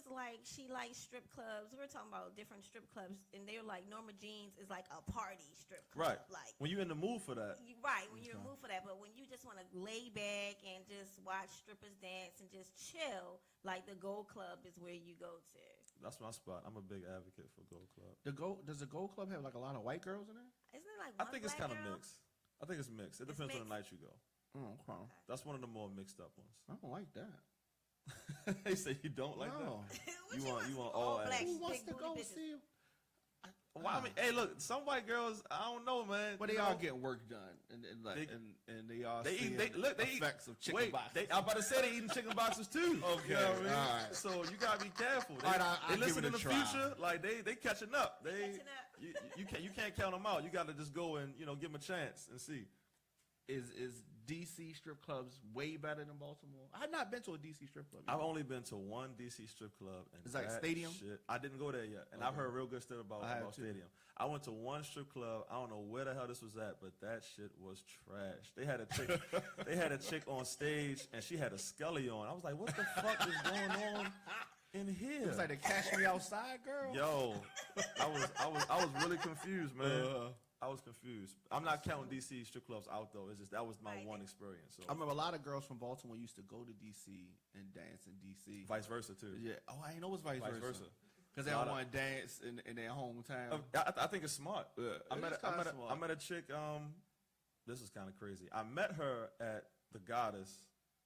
was like, she liked strip clubs. We were talking about different strip clubs, and they were like, Norma Jean's is like a party strip club. Right. Like when you're in the mood for that. Right, when you're in the mood for that. But when you just want to lay back and just watch strippers dance and just chill, like the Gold Club is where you go to. That's my spot. I'm a big advocate for Gold Club. Does the Gold Club have like a lot of white girls in there? Isn't it like I one think it's black kind of girl? mixed. I think it's mixed. It depends on the night you go. Oh, okay. That's one of the more mixed up ones. I don't like that. They say you don't like No. that. You want all black ass. Who wants big to go booty see? Well, I mean, hey, look, some white girls, I don't know, man. But they are getting work done, and they are They seeing eat. They eat. effects of chicken Wait, boxes. I'm about to say they eating chicken boxes too. Okay, You know what I mean? all right. So you gotta be careful. They, All right, I'll they give listen it in a the try. future, like they catching up. Catching up. You can't count them out. You got to just go and give them a chance and see. Is DC strip clubs way better than Baltimore? I've not been to a DC strip club. I've only been to one DC strip club, and It's like that Stadium? shit, I didn't go there yet, and Okay. I've heard real good stuff about I have too. Stadium. I went to one strip club. I don't know where the hell this was at, but that shit was trash. They had a chick. They had a chick on stage, and she had a scully on. I was like, what the fuck is going on in here? It was like the Cash Me Outside girl. Yo, I was really confused, man. I was confused. I'm not counting DC strip clubs out though. It's just that was my Right. one experience. So I remember a lot of girls from Baltimore used to go to DC and dance in DC. vice versa too. Yeah. Oh, I didn't know it was vice Vice versa. versa. Because they A lot don't of- want to dance in their hometown. I think it's smart. Yeah, I it met is a, I, kinda met a, smart. I met a chick. This is kind of crazy. I met her at the Goddess,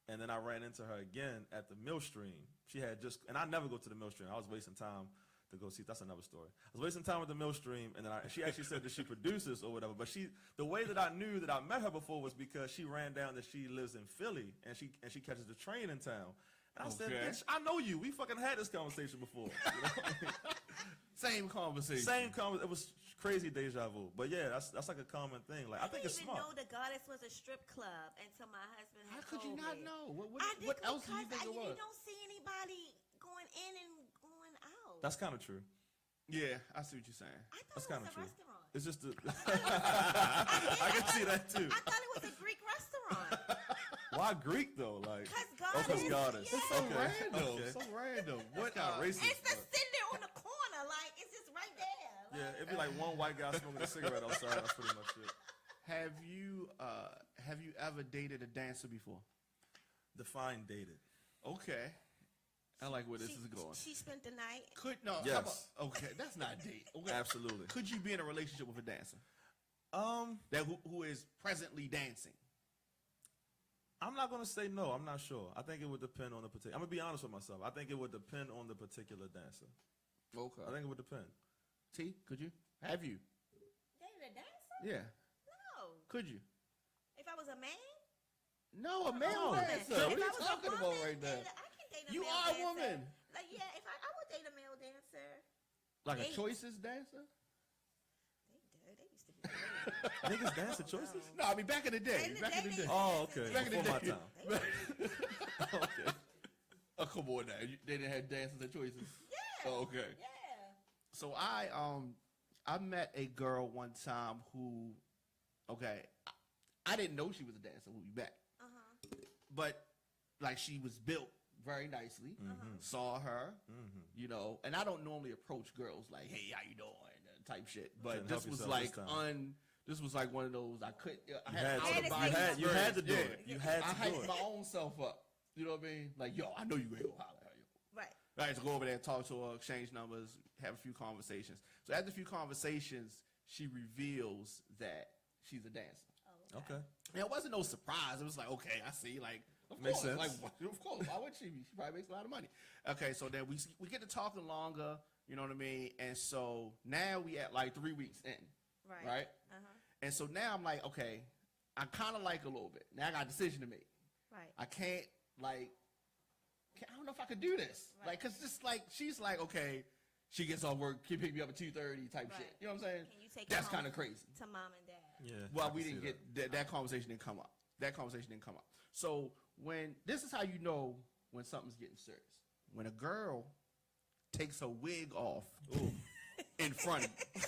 and then I ran into her again at the Millstream. She had just, and I never go to the Millstream. I was wasting time to go see. That's another story. I was wasting time at the Millstream, and then she actually said that she produces or whatever. But the way that I knew that I met her before was because she ran down that she lives in Philly, and she catches the train in town. And I said, Okay. bitch, I know you. We fucking had this conversation before. You know? Same conversation. Same conversation. It was crazy deja vu. But yeah, that's like a common thing. Like I think it's didn't even smart. know the Goddess was a strip club until my husband had How could you told not me. know? I What else do you think it You was? don't see anybody going in and going out. That's kind of true. Yeah, I see what you're saying. I thought That's it kind was of a true. restaurant. It's just I can see that too. I thought it was a Greek restaurant. Why Greek though? Like Because Goddess. Yeah. So Okay, random. okay. So random. What kind of racist. It's just but- sitting there on the corner, like it's just right there. Like, Yeah, it'd be like one white guy smoking a cigarette outside. That's pretty much it. Have you ever dated a dancer before? Define dated. Okay. I like where this is going. She spent the night. Yes. How about- okay, that's not a date. Okay. Absolutely. Could you be in a relationship with a dancer That who is presently dancing? I'm not gonna say no. I'm not sure. I think it would depend on the particular. I'm gonna be honest with myself. I think it would depend on the particular dancer. Okay. I think it would depend. T, could you? Have you? Dated a dancer? Yeah. No. Could you? If I was a man? No, a male No. dancer. What are If I you was a talking about woman, right now? then I can date a You male are a dancer. woman. Like, yeah, if I would date a male dancer. Like a Hey. choices dancer? They used to be great. Niggas dance at choices? No, I mean back in the day. In the Back in the day, day. Oh, okay. Back in the Before my day. time. Okay. Oh, come on now. They didn't have dances and choices. Yeah. Oh, okay. Yeah. So I met a girl one time who, okay, I didn't know she was a dancer when we met, but like she was built very nicely. Saw her, you know, and I don't normally approach girls like, "Hey, how you doing?" type shit. But Couldn't this help was yourself like this time. This was like one of those I couldn't. I You had had, out to, of body you had to do experience. it. You had I to do hyped it. my own self up. You know what I mean? Like, yo, I know you ain't gonna holler at you. Right. Right, so go over there, talk to her, exchange numbers, have a few conversations. So after a few conversations, she reveals that she's a dancer. Oh, Okay. And it wasn't no surprise. It was like, okay, I see. Like, of Makes course, sense. like, of course, why would she be? She probably makes a lot of money. Okay, so then we get to talking longer. You know what I mean? And so now we at like 3 weeks in, Right. right? Uh-huh. And so now I'm like, okay, I kind of like a little bit. Now I got a decision to make. Right. I can't like. I don't know if I could do this. Right. Like, cause just like she's like, okay, she gets off work, can pick me up at 2:30 type Right. shit. You know what I'm saying? Can you take That's her home kind of crazy. to mom and dad? Yeah. Well, I we can didn't see get that conversation didn't come up. That conversation didn't come up. So when this is how you know when something's getting serious. When a girl takes her wig off in front of me.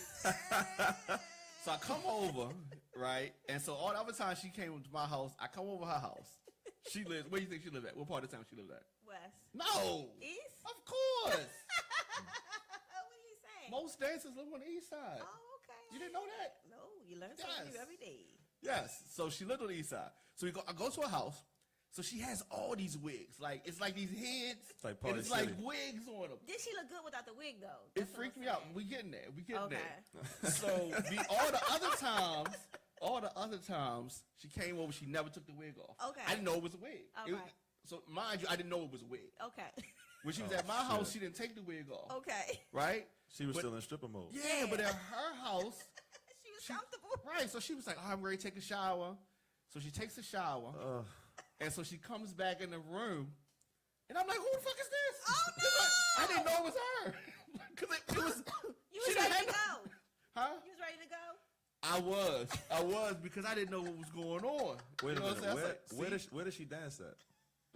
So I come over, right? And so all the other times she came to my house, I come over her house. She lives, where do you think she live at? What part of town she lives at? West. No! East? Of course! dancers live on the east side. Oh, okay. You didn't know that? No, you learn something Yes. new every day. Yes. So she lived on the east side. So I go to her house. So she has all these wigs. Like, it's like these heads. It's like and Party it's like City. wigs on them. Did she look good without the wig, though? It That's what freaked I'm me out. saying. We getting there. We getting Okay. there. So all the other times she came over, she never took the wig off. Okay. I didn't know it was a wig. All It was- right. So mind you, I didn't know it was a wig. Okay. When she was Oh, at my house, shit. she didn't take the wig off. Okay. Right? She was But- still in stripper mode. Yeah, but at her house, She was comfortable. right? So she was like, "Oh, I'm ready to take a shower." So she takes a shower, and so she comes back in the room, and I'm like, "Who the fuck is this?" Oh, 'Cause I didn't know it was her. Because it was. You she was didn't ready to have- go. Huh? You was ready to go? I was because I didn't know what was going on. Wait You a know what I'm minute. saying? I was Where, like, where, see? did she, where did she dance at?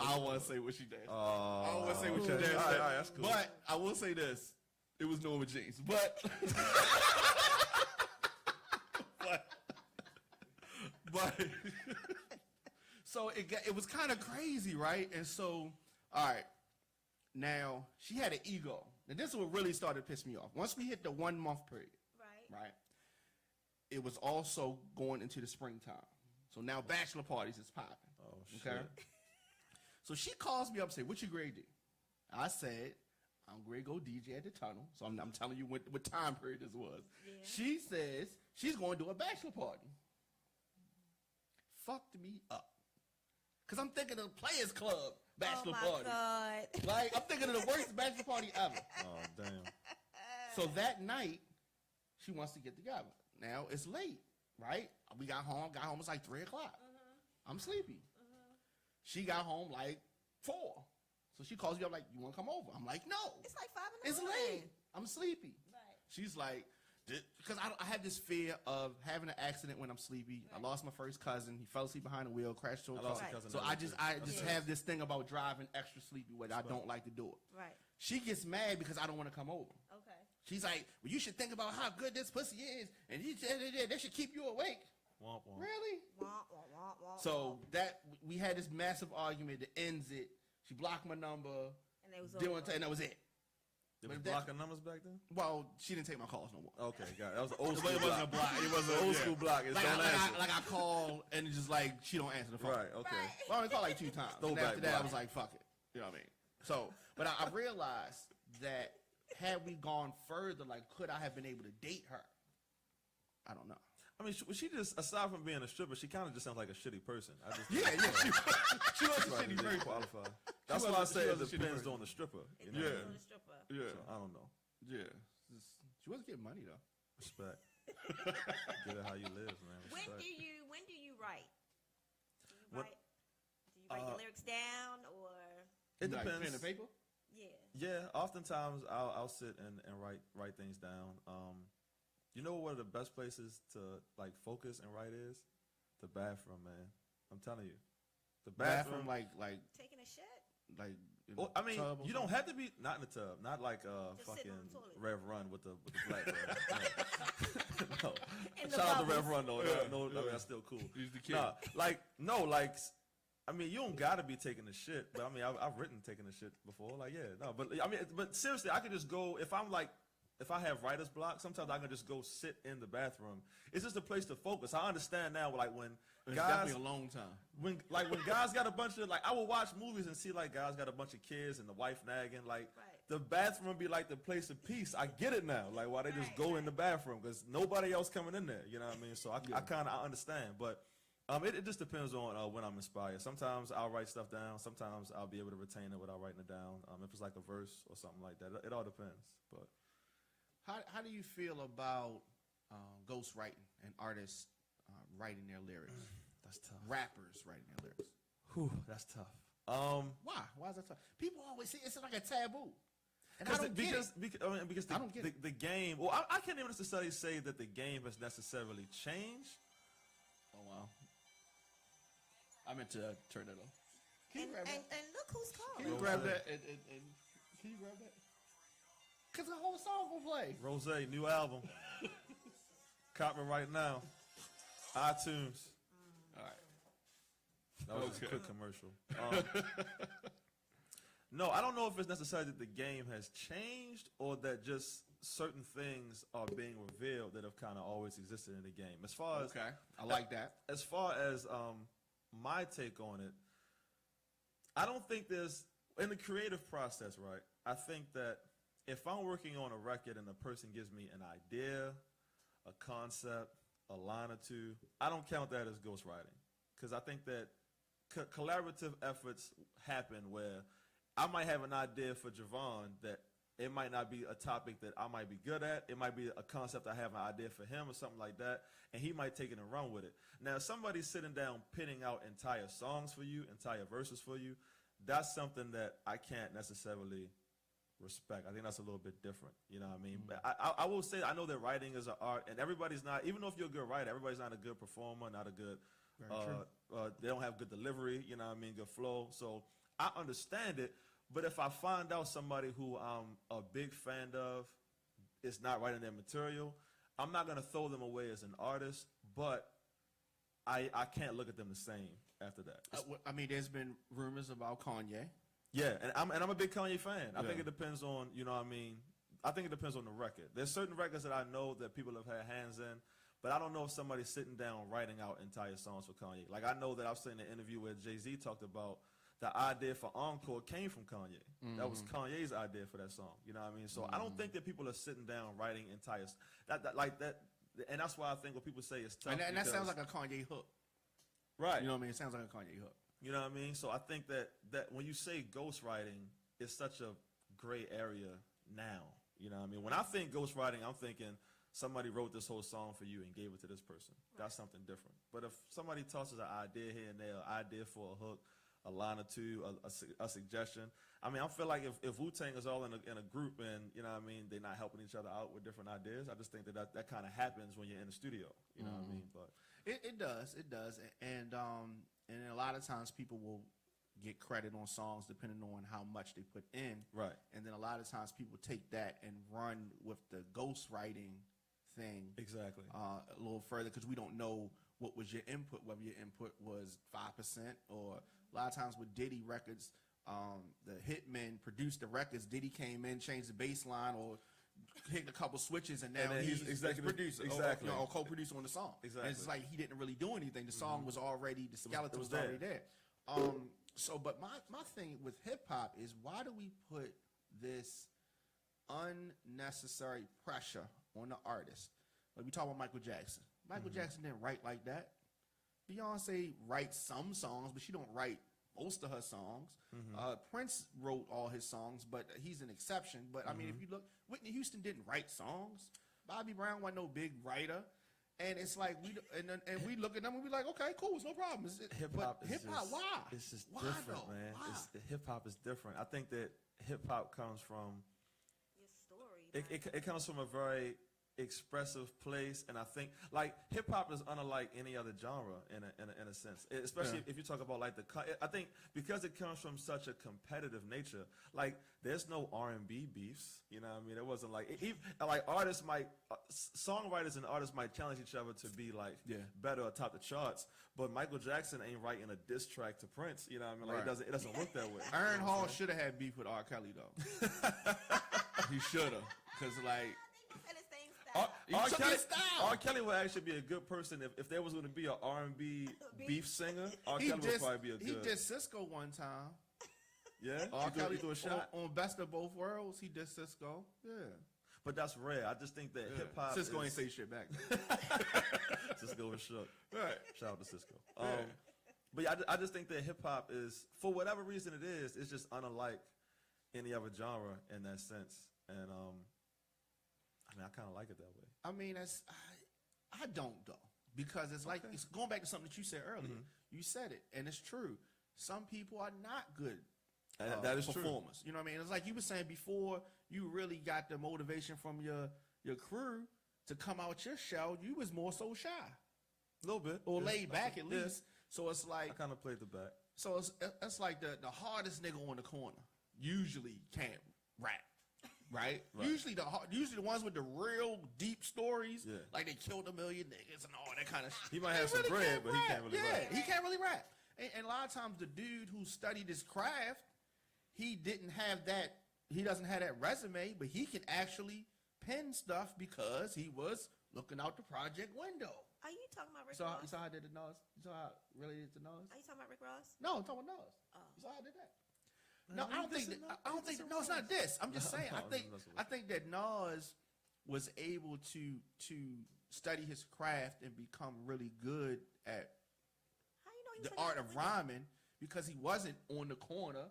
I don't want to say what she danced. I I don't want to say what she okay. danced All right, at. all right, that's cool. But I will say this: it was Norma Jeans. But but so it was kind of crazy, right? And so, all right, now she had an ego. And this is what really started to piss me off. Once we hit the 1 month period, Right. right? It was also going into the springtime. So now bachelor parties is popping. Oh, shit. Okay. So she calls me up and say, "What you grade D?" I said, "I'm grade go DJ at the Tunnel." So I'm telling you what time period this was. Yeah. She says she's going to do a bachelor party. Fucked me up. Because I'm thinking of the Players Club bachelor oh my party. God. Like, I'm thinking of the worst bachelor party ever. Oh, damn. So that night, she wants to get together. Now, it's late, right? We got home. It's like 3 o'clock. I'm sleepy. She got home like 4. So she calls me up like, "You want to come over?" I'm like, "No. It's like 5 in the It's morning. late. I'm sleepy." Right. She's like, because I have this fear of having an accident when I'm sleepy. I lost my first cousin. He fell asleep behind the wheel, crashed into a I car. lost a Right. cousin. So that I way, just too. I That's just right. have this thing about driving extra sleepy where I don't like to do it. Right. She gets mad because I don't want to come over. Okay. She's like, "Well, you should think about how good this pussy is, and they should keep you awake." Womp, womp. Really? Wah, wah, wah, wah, So that we had this massive argument that ends it. She blocked my number, and it was didn't over. want to, and that was it. They But was that- blocking numbers back then? Well, she didn't take my calls no more. Okay, got it. That was an old school It wasn't a block. block. It was Old old school block. It's Like, don't answer. I call and it's just like she don't answer the phone. Right, okay. Right. Well, I only called like 2 times. And Throwback after that, I block. was like, "Fuck it." You know what I mean? So, but I realized that had we gone further, like, could I have been able to date her? I don't know. I mean, she just, aside from being a stripper, she kind of just sounds like a shitty person. I just Yeah, she was a Right, shitty didn't person. qualify. That's was why I a- say she it was a shitty depends person. on the stripper. It You was know? Yeah. on the stripper. Yeah, So, I don't know. yeah. She wasn't getting money though. Respect. Get it how you live, man. When Respect. do you write? Do you What- write? Do you write the lyrics down or? It Like depends. pen and paper. Yeah. Yeah, oftentimes I'll sit and write things down. You know what the best places to like focus and write is? The bathroom, man. I'm telling you, the bathroom. like Taking a shit. in Well, a I mean, tub or you don't something? have to be not in the tub, not like Just sitting on fucking the toilet. Rev Run with the black girl. No. In the Shout out to bubbles. Rev Run though. Yeah, No, I yeah. mean that's still cool. He's the kid. Nah, I mean, you don't gotta be taking the shit, but I mean, I've written taking the shit before. Like, yeah, no, but I mean, but seriously, I could just go if I have writer's block. Sometimes I can just go sit in the bathroom. It's just a place to focus. I understand now, like when It's guys, definitely a long time. when guys got a bunch of I will watch movies and see like guys got a bunch of kids and the wife nagging. Like Right. the bathroom be like the place of peace. I get it now. Like why they just Right, go right. in the bathroom because nobody else coming in there. You know what I mean? So I understand, but. It just depends on when I'm inspired. Sometimes I'll write stuff down. Sometimes I'll be able to retain it without writing it down. If it's like a verse or something like that, it all depends. But How do you feel about ghostwriting and artists writing their lyrics? that's tough. Rappers writing their lyrics. Whew, that's tough. Why? Why is that tough? People always say it's like a taboo. And I don't get it. Because I don't get it. the game. Well, I can't even necessarily say that the game has necessarily changed. Oh, wow. I meant to turn it off. Can you And, grab that? and look who's Can calling. you grab that? And can you grab that? Because the whole song will play. Rose, new album. Copyright now. iTunes. All right. That was just a Okay. quick commercial. No, I don't know if it's necessarily that the game has changed or that just certain things are being revealed that have kind of always existed in the game. As far as I like that. As far as my take on it, I don't think there's in the creative process, right? I think that if I'm working on a record and a person gives me an idea, a concept, a line or two, I don't count that as ghostwriting, because I think that collaborative efforts happen where I might have an idea for Javon that it might not be a topic that I might be good at. It might be a concept I have an idea for him or something like that, and he might take it and run with it. Now, if somebody's sitting down pinning out entire songs for you, entire verses for you, that's something that I can't necessarily respect. I think that's a little bit different. You know what I mean? But I will say, I know that writing is an art, and everybody's not, even though if you're a good writer, everybody's not a good performer, not a good, they don't have good delivery, you know what I mean, good flow. So I understand it. But if I find out somebody who I'm a big fan of is not writing their material, I'm not going to throw them away as an artist, but I can't look at them the same after that. I mean, there's been rumors about Kanye. Yeah, and I'm a big Kanye fan. I think it depends on, you know what I mean, I think it depends on the record. There's certain records that I know that people have had hands in, but I don't know if somebody's sitting down writing out entire songs for Kanye. Like, I know that I've seen an interview where Jay-Z talked about the idea for Encore came from Kanye. That was Kanye's idea for that song. You know what I mean? So I don't think that people are sitting down writing entire that. And that's why I think when people say it's tough. And that sounds like a Kanye hook. Right. You know what I mean? It sounds like a Kanye hook. You know what I mean? So I think that when you say ghostwriting, it's such a gray area now. You know what I mean? When I think ghostwriting, I'm thinking somebody wrote this whole song for you and gave it to this person. That's something different. But if somebody tosses an idea here and there, an idea for a hook, a line or two, a suggestion. I mean, I feel like if Wu-Tang is all in a group and, you know what I mean, they're not helping each other out with different ideas, I just think that kind of happens when you're in the studio. You know what I mean? But it does. And a lot of times people will get credit on songs depending on how much they put in. Right. And then a lot of times people take that and run with the ghostwriting thing. Exactly. A little further, because we don't know what was your input, whether your input was 5% or a lot of times with Diddy records, the hitmen produced the records. Diddy came in, changed the bass line, or hit a couple switches, and now he's executive producer, exactly, or co-producer on the song. Exactly. And it's like he didn't really do anything. The song was already, the skeleton was already there. But my thing with hip hop is, why do we put this unnecessary pressure on the artist? Like we talk about Michael Jackson. Michael Jackson didn't write like that. Beyonce writes some songs, but she don't write most of her songs. Prince wrote all his songs, but he's an exception. But I mean, if you look, Whitney Houston didn't write songs. Bobby Brown wasn't no big writer. And it's like we look at them and we like, okay, cool, it's no problem. Hip hop, why? It's just why different, though? man. Why? Hip hop is different. I think that hip hop comes from Your story. it comes from a very expressive place, and I think like hip hop is unlike any other genre in a sense, especially if you talk about like I think because it comes from such a competitive nature. Like there's no R&B beefs, you know what I mean? It wasn't like like artists might songwriters and artists might challenge each other to be like better or top the charts, but Michael Jackson ain't writing a diss track to Prince, you know what I mean? Like it doesn't work that way. Aaron Hall should have had beef with R. Kelly though. He should have, because like R. Kelly would actually be a good person if there was going to be an R&B beef singer. R. Kelly would probably be a good. He did Cisco one time. Yeah, R. Kelly threw a shot on Best of Both Worlds. He did Cisco. Yeah, but that's rare. I just think that hip hop. Cisco ain't say shit back. Cisco was shook. Right. Shout out to Cisco. But yeah, I just think that hip hop is, for whatever reason it is, it's just unlike any other genre in that sense, and I mean, I kind of like it that way. I mean, I don't though, because it's like it's going back to something that you said earlier. You said it, and it's true. Some people are not good that is performers. True. You know what I mean? It's like you were saying before. You really got the motivation from your crew to come out your shell. You was more so shy, a little bit, or laid back at least. So it's like I kind of played the back. So it's like the hardest nigga on the corner usually can't rap. Right? Usually the ones with the real deep stories, like they killed 1 million niggas and all that kind of shit. He might have some bread, but he can't really rap. He can't really rap. And a lot of times the dude who studied his craft, he didn't have that. He doesn't have that resume, but he can actually pen stuff because he was looking out the project window. Are you talking about Rick You Ross? saw how I did the Nas? You saw how I related to Nas? Are you talking about Rick Ross? No, I'm talking about Nas. Oh. You saw how I did that? No, I don't think no, it's not this. I'm just saying. I think that Nas was able to study his craft and become really good at How you know he the was art of rhyming because he wasn't on the corner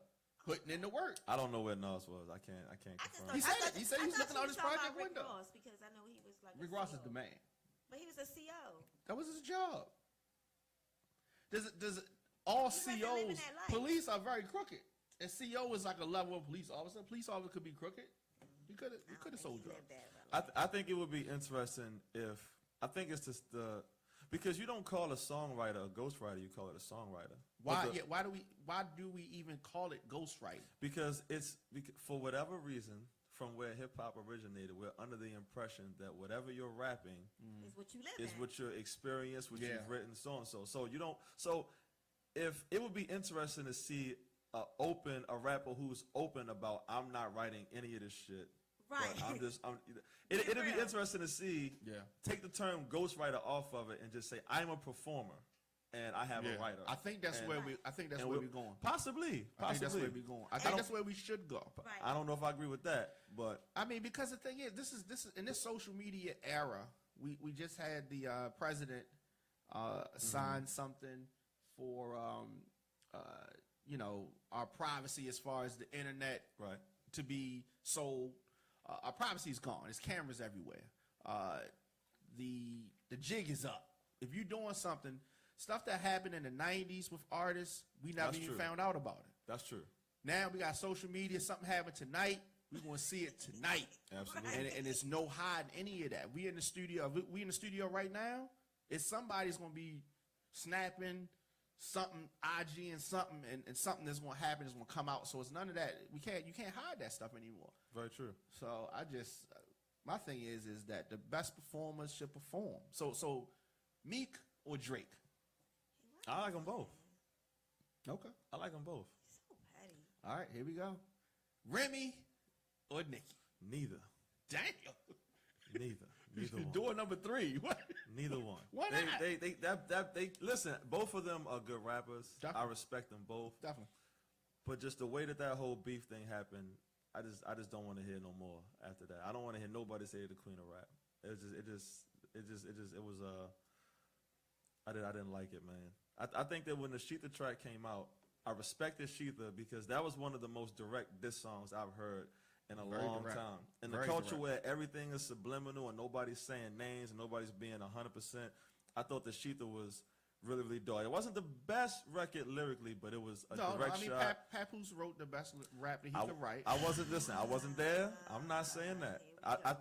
putting in the work. I don't know where Nas was. I can't confirm. He said it. He said he was looking out his project window. Rick Ross because I know he was like Rick a Ross CO. is the man. But he was a CO. That was his job. All He wasn't living COs, that life. police are very crooked. And CO is like a level of police officer. Police officer could be crooked. He could have sold drugs. I think it would be interesting if I think it's just because you don't call a songwriter a ghostwriter, you call it a songwriter. Why do we even call it ghostwriting? Because for whatever reason, from where hip hop originated, we're under the impression that whatever you're rapping Is what you live is in. what your experience, what Yeah. you've written, so and so. So you don't. So if it would be interesting to see a rapper who's open about I'm not writing any of this shit. Right. But it'd be real. interesting to see. Yeah. Take the term ghostwriter off of it and just say I'm a performer and I have a writer. I think that's And- where we're going. Possibly. I think that's where we're going. I think that's where we should go. Right. I don't know if I agree with that, but I mean, because the thing is, this is in this social media era. We just had the president sign something for our privacy as far as the internet right. to be sold. Our privacy is gone. There's cameras everywhere. The jig is up. If you're doing something, stuff that happened in the 90s with artists, we never That's even true. found out about it. That's true. Now we got social media. Something happened tonight. We're going to see it tonight. Absolutely. And it's no hiding any of that. We in the studio. We in the studio right now. It's somebody's going to be snapping something, IG and something, and something that's going to happen is going to come out. So it's none of that. You can't hide that stuff anymore. Very true. So my thing is that the best performers should perform. So Meek or Drake? I like them both. Okay. I like them both. So petty. All right, here we go. Remy or Nicki? Neither. Damn. Neither one. Door number 3. What? Neither one. Why not? They listen. Both of them are good rappers. Definitely. I respect them both. Definitely. But just the way that whole beef thing happened, I just don't want to hear no more after that. I don't want to hear nobody say the queen of rap. I didn't like it, man. I think that when the Sheetha track came out, I respected Sheetha because that was one of the most direct diss songs I've heard in a Very long direct. time. In Very the culture direct. where everything is subliminal and nobody's saying names and nobody's being 100%, I thought that Sheetha was really, really dope. It wasn't the best record lyrically, but it was a direct shot. Papoose wrote the best rap that he could write. I wasn't listening. I wasn't there. I'm not saying that.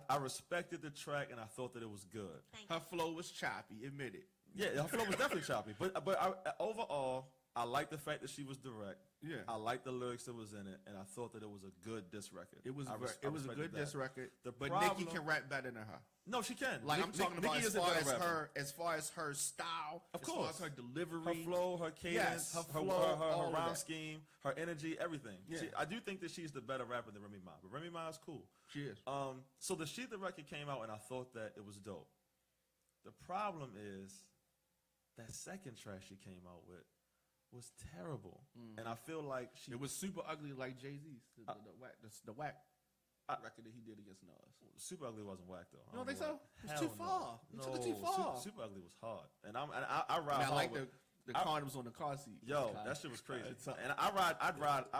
I respected the track and I thought that it was good. Her flow was choppy, admit it. Yeah, her flow was definitely choppy. But overall, I like the fact that she was direct. Yeah. I like the lyrics that was in it, and I thought that it was a good diss record. It was I a respected good that. diss record. The But problem- Nicki can rap better than her. No, she can. Like I'm talking about Nicki as is a far better as rapper. her style, Of as far course. as her delivery, Her flow, her cadence, Yes, her flow, her all of rhyme that. scheme, her energy, everything. Yeah. I do think that she's the better rapper than Remy Ma. But Remy Ma is cool. She is. So the Sheetha record came out, and I thought that it was dope. The problem is that second track she came out with was terrible, and I feel like It was super ugly, like Jay-Z's the whack record that he did against Nas. Super Ugly wasn't whack though. You don't think so? It was Hell too no. far. You No, took it too far. Super Ugly was hard, and I ride I hard like with- the condoms on the car seat. Yo, that shit was crazy. And I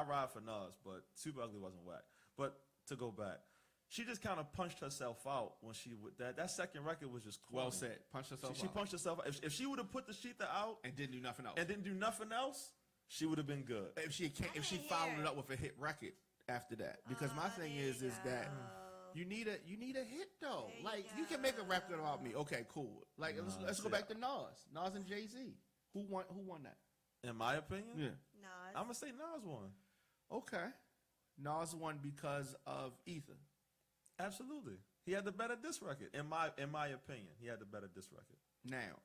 ride for Nas, but Super Ugly wasn't whack. But to go back, she just kind of punched herself out when she would that second record was just corny. Well said. Punched herself She out. punched herself out. If she would have put the Sheetha out and didn't do nothing else. and didn't do nothing else, she would have been good. If she followed it up with a hit record after that, because my thing is that you need a hit though. There you Like you can make a record about me. Okay, cool. Like let's go back to Nas and Jay-Z. Who won that? In my opinion, No, I'm gonna say Nas won. Okay. Nas won because of Ether. Absolutely, he had the better diss record. In my opinion, he had the better diss record. Now,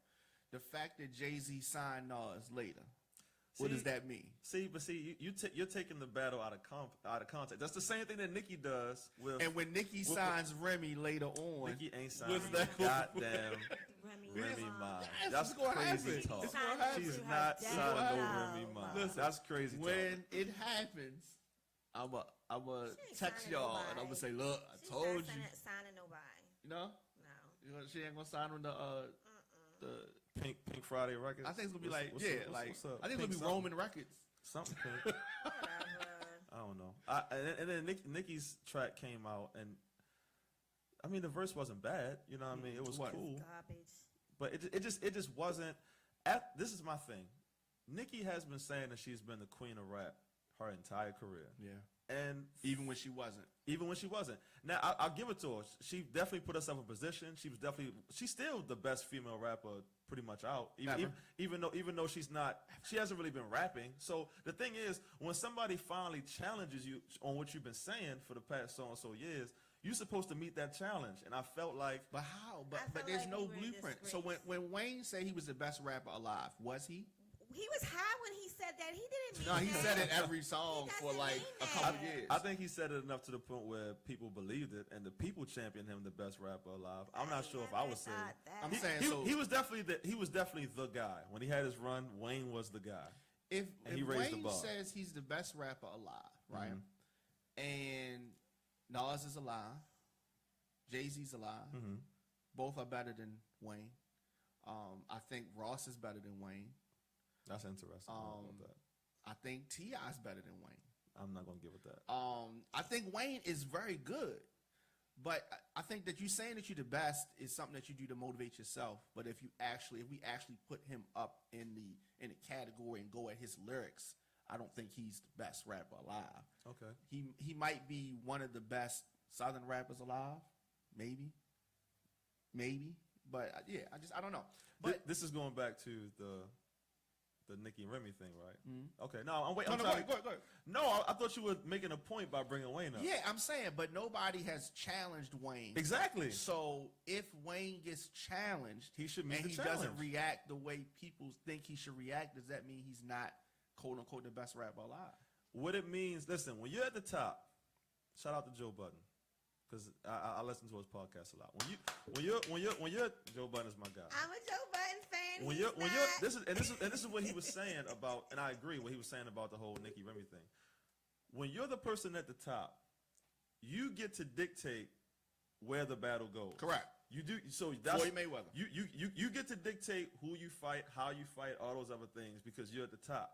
the fact that Jay-Z signed Nas later. What does that mean? See, you're taking the battle out of context. That's the same thing that Nikki does with. And when Nikki signs Remy later on, Nikki ain't signing that goddamn Remy Ma. That's crazy talk. She's not signing no Remy Ma. That's crazy talk. When it happens, I'm a text y'all and I'm gonna say, look, I told you. She's not signing nobody. You know? No. She ain't gonna sign on the Pink Friday Records. I think it's gonna be what's up? I think it's gonna be Roman Records. Something pink. I don't know. And then Nikki's track came out, and I mean the verse wasn't bad. You know what I mean? It was cool. Garbage. But it just wasn't. This is my thing. Nikki has been saying that she's been the queen of rap her entire career. Yeah. And even when she wasn't. Now, I'll give it to her. She definitely put herself in position. She's still the best female rapper pretty much out. Even though she hasn't really been rapping. So the thing is, when somebody finally challenges you on what you've been saying for the past so and so years, you're supposed to meet that challenge. And I felt like, but how? But there's no blueprint. So when Wayne said he was the best rapper alive, was he? He was high when he said that. He didn't mean No, he that. said it every song for like a couple years. I think he said it enough to the point where people believed it, and the people championed him the best rapper alive. I'm not sure if I would say. I'm saying he was definitely the guy when he had his run. Wayne was the guy. If he raised the Wayne bar. says he's the best rapper alive, right? And Nas is alive, Jay-Z's alive. Both are better than Wayne. I think Ross is better than Wayne. That's interesting. About that. I think T.I.'s better than Wayne. I'm not gonna give it that. I think Wayne is very good, but I think that you saying that you're the best is something that you do to motivate yourself. But if we actually put him up in the category and go at his lyrics, I don't think he's the best rapper alive. Okay. He might be one of the best Southern rappers alive, maybe. But I don't know. But this is going back to the Nikki and Remy thing, right? Okay. No, I'm waiting. Go ahead. No, I thought you were making a point by bringing Wayne up. Yeah, I'm saying, but nobody has challenged Wayne. Exactly. So if Wayne gets challenged, he should meet and the challenge. Doesn't react the way people think he should react, does that mean he's not quote unquote the best rapper alive? What it means, listen, when you're at the top, shout out to Joe Budden, because I listen to his podcast a lot. When you're Joe Budden is my guy. I'm a Joe Budden fan. This is what he was saying about, and I agree what he was saying about the whole Nikki Remy thing. When you're the person at the top, you get to dictate where the battle goes. Correct. You do. So that's Floyd Mayweather. You get to dictate who you fight, how you fight, all those other things because you're at the top.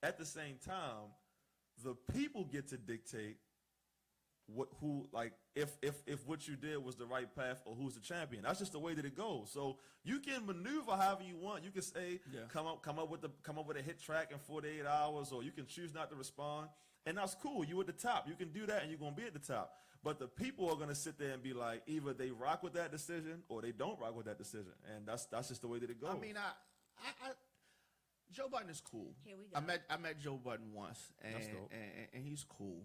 At the same time, the people get to dictate if what you did was the right path or who's the champion. That's just the way that it goes. So you can maneuver however you want. You can say come up with a hit track in 48 hours, or you can choose not to respond, and that's cool. You at the top. You can do that, and you're gonna be at the top. But the people are gonna sit there and be like, either they rock with that decision or they don't rock with that decision, and that's just the way that it goes. I mean, Joe Budden is cool. Here we go. I met Joe Budden once, and he's cool.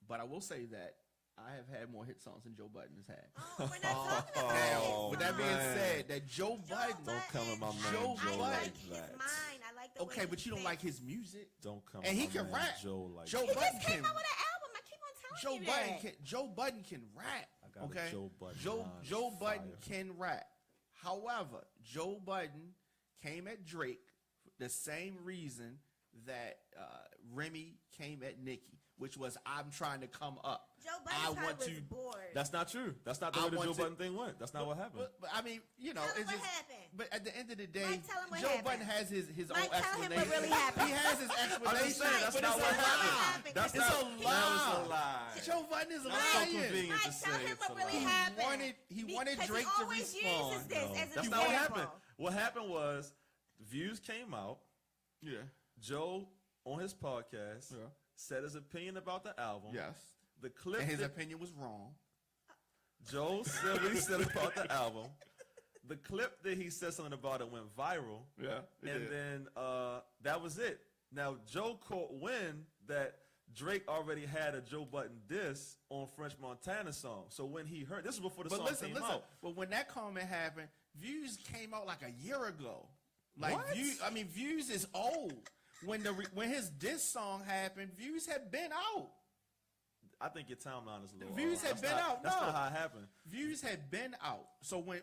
But I will say that I have had more hit songs than Joe Budden has had. We're not talking about Now, with that being said, that Joe Budden, don't come in my man. Joe I Budden. like his mind. I like the way Okay, but you don't thinks. like his music. Don't come. And he my can man rap. Joe like Joe He Budden just came can. out with an album. I keep on telling you that. Joe Budden can rap. I got a Okay, Joe Budden line. Joe It's Budden fire. can rap. However, Joe Budden came at Drake for the same reason that Remy came at Nicki, which was I'm trying to come up. Joe Budden was bored. That's not true. That's not the way the Joe Budden thing went. That's not what happened. But I mean, you know, Tell him it's what just. happened. But at the end of the day, Mike, tell him what Joe happened. Budden has his own Mike, tell him explanation. what really happened. He has his I'm explanation. just saying that's but not it's what a lie. happened. That's It's not. a lie. That was a lie. Joe Budden is That's so lying. convenient Mike, to tell say him it's what a really lie. happened. He wanted Because Drake he to always respond. uses this as an That's example. not what happened. What happened was Views came out. Yeah. Joe on his podcast Yeah. said his opinion about the album. Yes. The clip And his that opinion was wrong. Joe said what he said about the album. The clip that he said something about it went viral. Yeah. And then that was it. Now, Joe caught wind that Drake already had a Joe Budden diss on French Montana song. So when he heard, this was before the song came out. But when that comment happened, Views came out like a year ago. Like What? Views is old. when his diss song happened, views had been out. I think your timeline is a little Views off. had That's been not- out. That's No. not how it happened. Views had been out. So when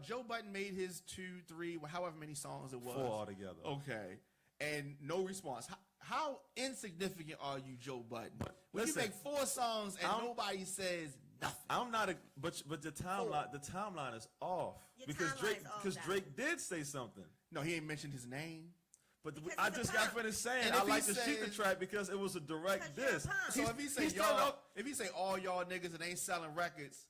Joe Budden made his 2, 3, however many songs it was, 4 altogether. okay, and no response. How insignificant are you, Joe Budden? When Listen, you make 4 songs and nobody says nothing. I'm not but the timeline is off Your because timeline is off, Doc. Drake did say something. No, he ain't mentioned his name. But Because I he's a just got punk. finished saying And I if he like the Sheetha says- track because it was a direct Because you're a diss. punk. So if he say he started y'all, off- if he say all y'all niggas that ain't selling records,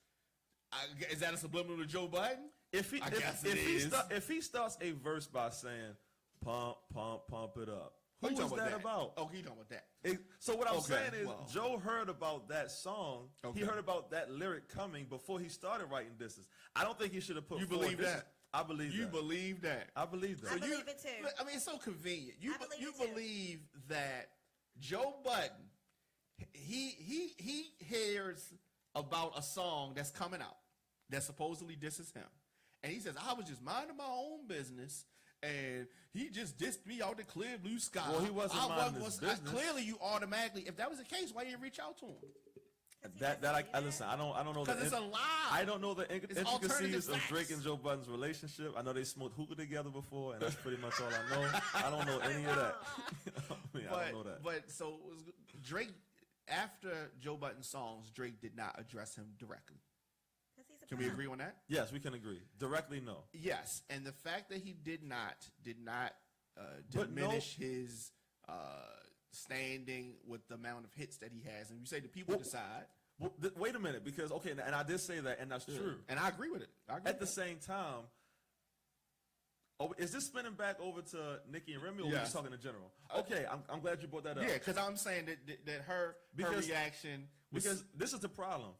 is that a subliminal to Joe Budden? If he I guess if it he is. if he starts a verse by saying pump it up, Who who you is talking that about? Oh, he talking about that. So what I'm Okay, saying is well. Joe heard about that song. Okay. He heard about that lyric coming before he started writing disses. I don't think he should have put. You 4 believe disses. that? I believe You that. believe that? I believe that. I believe it too. I mean, it's so convenient. You I believe you it too. believe that Joe Budden, he hears about a song that's coming out that supposedly disses him, and he says, "I was just minding my own business." And he just dissed me out the clear blue sky. Well, he wasn't minding his business. Clearly, you automatically, if that was the case, why you didn't reach out to him? I listen. I don't know Because it's a lie. I don't know the It's intricacies alternative of facts. Drake and Joe Budden's relationship. I know they smoked hookah together before, and that's pretty much all I know. I don't know any of that. I don't know that. But so it was Drake, after Joe Budden's songs, Drake did not address him directly. 'Cause he's a Can we punk. agree on that? Yes, we can agree. Directly, no. Yes, and the fact that he did not But diminish his standing with the amount of hits that he has, and you say the people decide, Well, wait a minute, because okay, and I did say that, and that's true. and I agree with it. I agree At the with same time, is this spinning back over to Nicki and Remy, or are we Yes. just talking in general? Okay, I'm glad you brought that up. yeah, because I'm saying that her reaction was, Because this is the problem.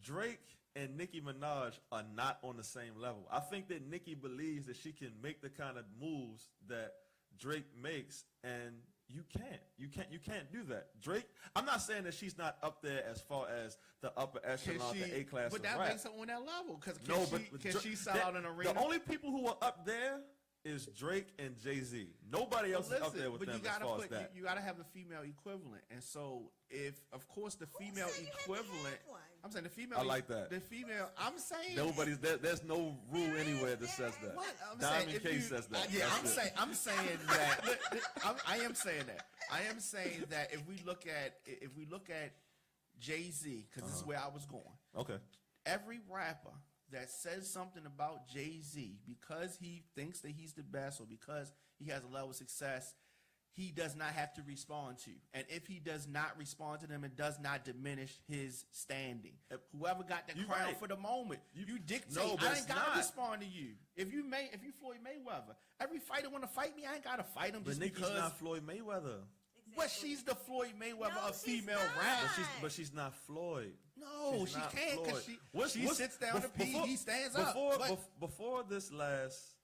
Drake and Nicki Minaj are not on the same level. I think that Nicki believes that she can make the kind of moves that Drake makes, and you can't. You can't do that. Drake, I'm not saying that she's not up there as far as the upper echelon, the A class but of that rap. makes her on that level. Because can Dra- she sell that- out an arena? The only people who are up there is Drake and Jay-Z. Nobody else is up there with but them you gotta as far as that. you gotta have the female equivalent, and so if of course the female said you had to equivalent, have one? I'm saying the female. I like that. The female. I'm saying There's no rule anywhere that says that. What? I'm Diamond saying, if K you- says that. yeah, That's it. I'm saying that. I am saying that. I am saying that if we look at Jay-Z, because this is where I was going. Okay. Every rapper that says something about Jay-Z because he thinks that he's the best or because he has a level of success, he does not have to respond to. And if he does not respond to them, it does not diminish his standing. Whoever got the You're crown right. for the moment, you dictate. No, but I it's ain't gotta not. respond to you. If you Floyd Mayweather, every fighter want to fight me, I ain't gotta fight him But just Nicki's because. not Floyd Mayweather. But she's the Floyd Mayweather No, of she's female not. rap. But she's not Floyd. No, She's she not can't because Floyd. she sits down to pee, he stands up. Before, But- before this last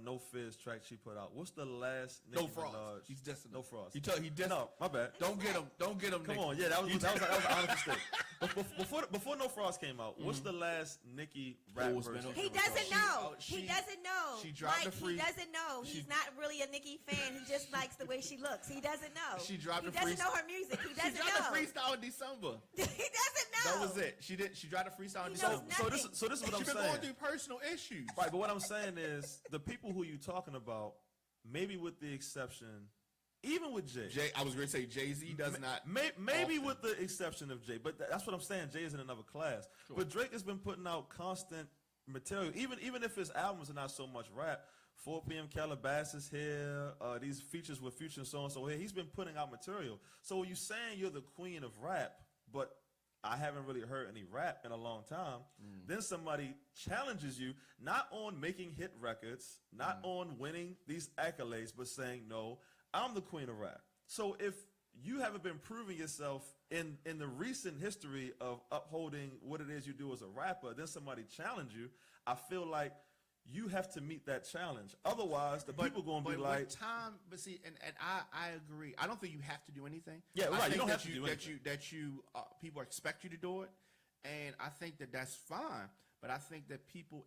No Fizz track she put out, what's the last No Nicki Frost. Minaj? He's dissing No him. Frost. He dissed. No, my bad. Don't get him. Don't get him. Come Nick. on, yeah, that was an honest mistake. Before No Frost came out, what's the last Nicki rap Oh, it's been version? over. He doesn't know. she- He doesn't know. she dropped Mike, the free- He doesn't know. she- He's not really a Nicki fan. He just likes the way she looks. He doesn't know. She dropped he the doesn't free- know her music. He She doesn't dropped know. a freestyle in December. He doesn't know. That was it. She did. She dropped a freestyle in He December. knows So this is what I'm She's been saying. going through personal issues. Right, but what I'm saying is the people who you talking about, maybe with the exception, even with Jay. I was going to say Jay-Z does not. Maybe often. with the exception of Jay, but that's what I'm saying. Jay is in another class. Sure. But Drake has been putting out constant material, even if his albums are not so much rap. 4 p.m. Calabasas here, these features with Future and so on and so here. He's been putting out material. So you saying you're the queen of rap, but I haven't really heard any rap in a long time. Then somebody challenges you, not on making hit records, not on winning these accolades, but saying, no, I'm the queen of rap. So if you haven't been proving yourself in the recent history of upholding what it is you do as a rapper, then somebody challenge you, I feel like you have to meet that challenge. Otherwise, the people going to be like, with time. But see, and I agree. I don't think you have to do anything. Yeah, I right, you think don't that have to do anything. That you people expect you to do it, and I think that that's fine. But I think that people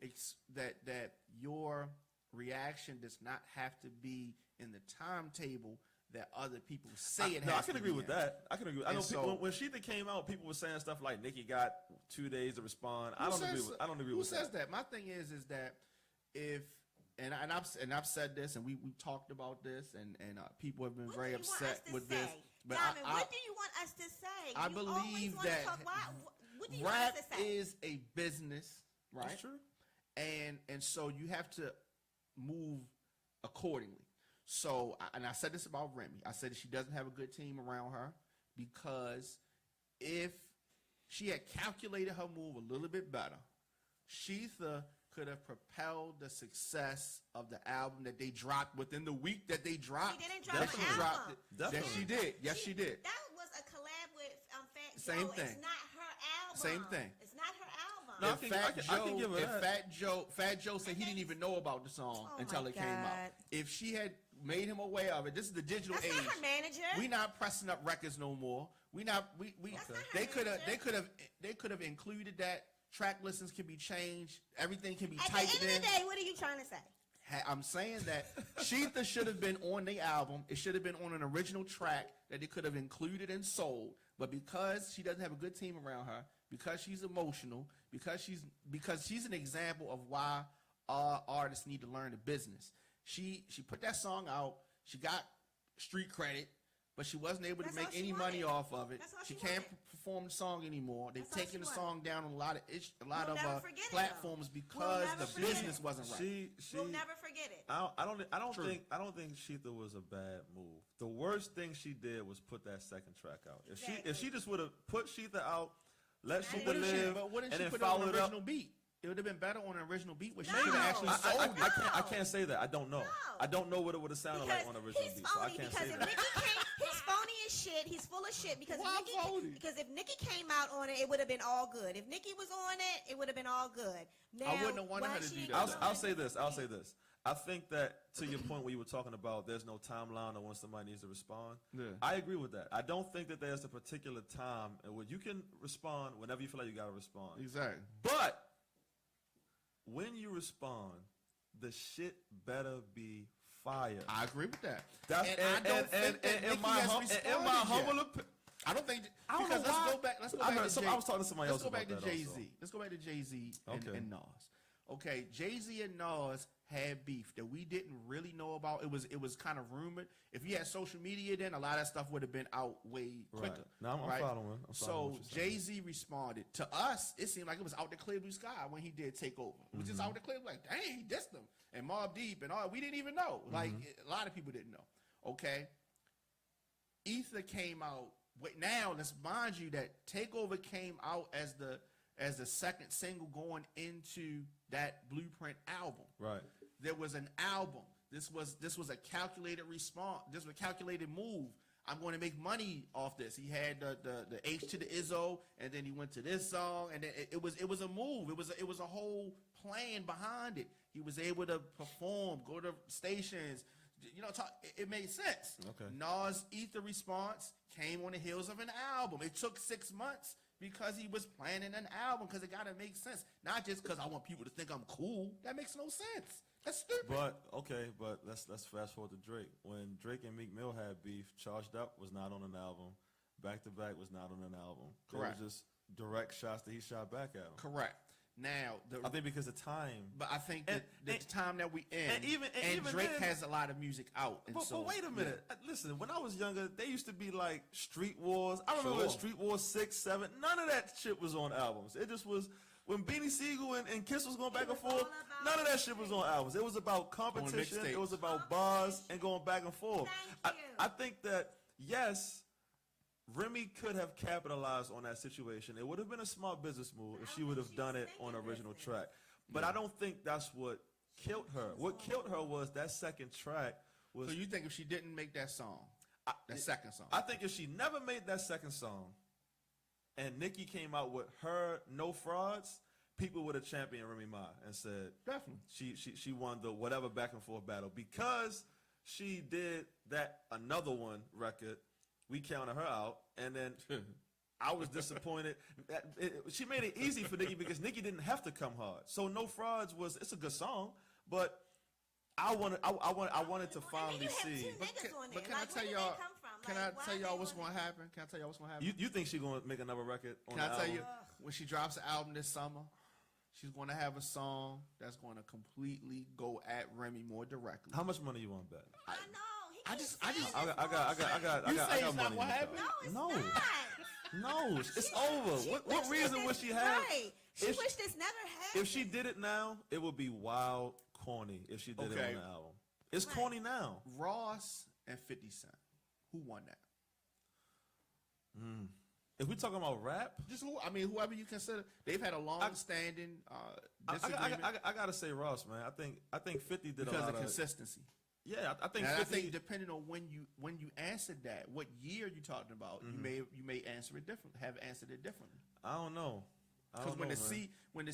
that your reaction does not have to be in the timetable that other people say it No, has I can to agree be with in. that. I can agree. I And know so- people, when Sheetha came out, people were saying stuff like Nicki got 2 days to respond. I don't agree Who with says that. that? My thing is that if and I've said this, and we talked about this, and people have been What very do you want upset us to with say? this. But Diamond, I what do you want us to say? I You believe always wanna that talk, what do you want rap us to say? is a business, right? That's true. And so you have to move accordingly. So, and I said this about Remy. I said that she doesn't have a good team around her, because if she had calculated her move a little bit better, Sheetha could have propelled the success of the album that they dropped within the week that they dropped. She didn't drop that an she album. dropped it. Definitely. Yes, she did. Yes, she did. That was a collab with Fat Same Joe. thing. It's not her album. Same thing. It's not her album. No, If I can give her if that. Fat Joe said he didn't even know about the song Oh until my it came out. God. If she had made him aware of it, this is the digital That's age. not her manager. We not pressing up records no more. We not we That's not her they could have manager. they could have included that track listings can be changed, everything can be At the typed end in. of the day, what are you trying to say? I'm saying that Sheetha should have been on the album. It should have been on an original track that they could have included and sold. But because she doesn't have a good team around her, because she's emotional, because she's an example of why artists need to learn the business. She put that song out. She got street credit, but she wasn't able to That's make all she any money wanted. off of it. That's all She she can't wanted. perform the song anymore. They've That's all taken she the song down on a lot of We'll never forget it, though. platforms We'll because never the forget business it. wasn't right. She We'll never forget it. I don't True. think Sheetha was a bad move. The worst thing she did was put that second track out. If she just would have put Sheetha out, let Not Sheetha even. live, But wouldn't and she then put it on follow an it up. original beat? It would have been better on an original beat where she No. could have actually I- sold it. I can't say that. I don't know. No. I don't know what it would have sounded like on an original he's beat, so I phony. can't Because say if that. Nicki came, he's phony as shit. He's full of shit. Because Why phony? if Nicki came out on it, it would have been all good. If Nicki was on it, it would have been all good. Now, wouldn't have wanted why her to she do ain't that. doing I'll it? say this. I think that, to your point where you were talking about there's no timeline or when somebody needs to respond, Yeah. I agree with that. I don't think that there's a particular time where you can respond whenever you feel like you got to respond. Exactly. But when you respond, the shit better be fire. I agree with that. That's and I don't think that Nicki has responded humble yet. opinion. I don't think I don't because know why. let's go back. Let's go I back heard to some- Jay. I was talking to somebody Let's else go back about to that Jay Z. also. Let's go back to Jay Z Okay. and Nas. Okay, Jay Z and Nas had beef that we didn't really know about. It was kind of rumored. If you had social media, then a lot of stuff would have been out way quicker. Right. Now I'm right? following. I'm following So what you're saying. Jay Z responded to us. It seemed like it was out the clear blue sky when he did take over. It was just out the clear, like, dang, he dissed them and Mobb Deep and all. We didn't even know. Like a lot of people didn't know. Okay, Ether came out. Wait, now let's mind you that Takeover came out as the second single going into that Blueprint album. Right. There was an album. This was a calculated response. This was a calculated move. I'm going to make money off this. He had the H to the Izzo, and then he went to this song, and then it was a move. It was a whole plan behind it. He was able to perform, go to stations. You know, it made sense. Okay. Nas' Ether response came on the heels of an album. It took 6 months because he was planning an album, because it got to make sense. Not just because I want people to think I'm cool. That makes no sense. That's stupid. But let's fast forward to Drake. When Drake and Meek Mill had beef, Charged Up was not on an album. Back to Back was not on an album. Correct. It was just direct shots that he shot back at him. Correct. Now, I think because of time. but I think And- the and- time that we in, and even Drake then- has a lot of music out. And But so, wait a minute. Listen, when I was younger, they used to be like Street Wars. I remember Sure. Street Wars 6, 7. None of that shit was on albums. It just was when Beanie Siegel and Kiss was going back and was forth. all about None of that shit was on albums. It was about competition. It was mixtapes. about bars and going back and forth. Thank you. I think that, yes, Remy could have capitalized on that situation. It would have been a smart business move if she would have done it on original track. But I don't think that's what killed her. What killed her was that second track was. So you think if she didn't make that song, that second song, I think if she never made that second song and Nicki came out with her No Frauds, people would have championed Remy Ma and said definitely. she won the whatever back and forth battle. Because she did that another one record, we counted her out, and then I was disappointed. She made it easy for Nicki because Nicki didn't have to come hard. So No Frauds it's a good song, but I wanted to finally and then you see. have two niggas on there. But can I Like, tell where did y'all? they come from? Can Like, I tell why y'all they what's on going to there? happen? Can I tell y'all what's going to happen? You think she's gonna make another record? On Can I the tell album? you when she drops the album this summer, she's going to have a song that's going to completely go at Remy more directly. How much money you want to bet? I know. He I keeps just- saying I this I got You say it's money. not what in the happened? car. No, it's not. No, it's over. She What wishes reason this- would she have? Right. She If- wished this never happened. If she did it now, it would be wild corny if she did it Okay. on the album. It's Right. corny now. Ross and 50 Cent. Who won that? If we talking about rap, Just who? I mean, whoever you consider. They've had a long-standing disagreement I gotta say Ross, man. I think 50 did because a lot of of consistency. Yeah, I think And 50. I think depending on when you answered that, what year you talking about, you may answer it differently. Have answered it differently. I don't know. Because when the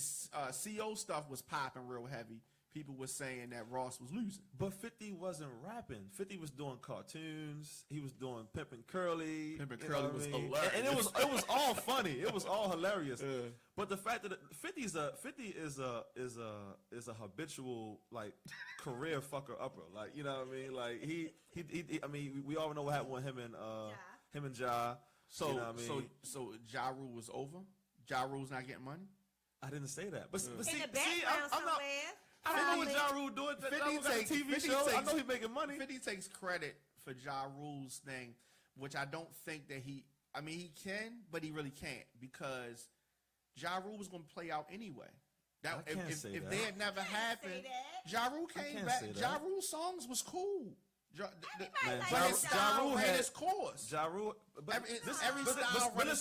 CO stuff was popping real heavy, people were saying that Ross was losing. But 50 wasn't rapping. 50 was doing cartoons. He was doing Pimpin' Curly. Pimpin' you Curly know what was I mean? hilarious. And it was all funny. It was all hilarious. Yeah. But the fact that 50 is a habitual like career fucker upper. Like, you know what I mean? Like he I mean, we all know what happened with him and Ja. So you know what I mean? so Ja Rule was over. Ja Rule's not getting money. I didn't say that. But in see, the background I'm not. somewhere. I don't know what probably. Ja Rule doing. 50 Ja Rule got a takes- TV 50 show. I takes- know he's making money. 50 takes credit for Ja Rule's thing, which I don't think that he. I mean, he can, but he really can't because Ja Rule was going to play out anyway. That I can't say if that. they had never Say happened, that. Ja Rule I came can't back. say that. Ja Rule's songs was cool. Man, like Ja- Ja his Ja style Rule ran had- its course. Ja Rule, but Every this- style but ran its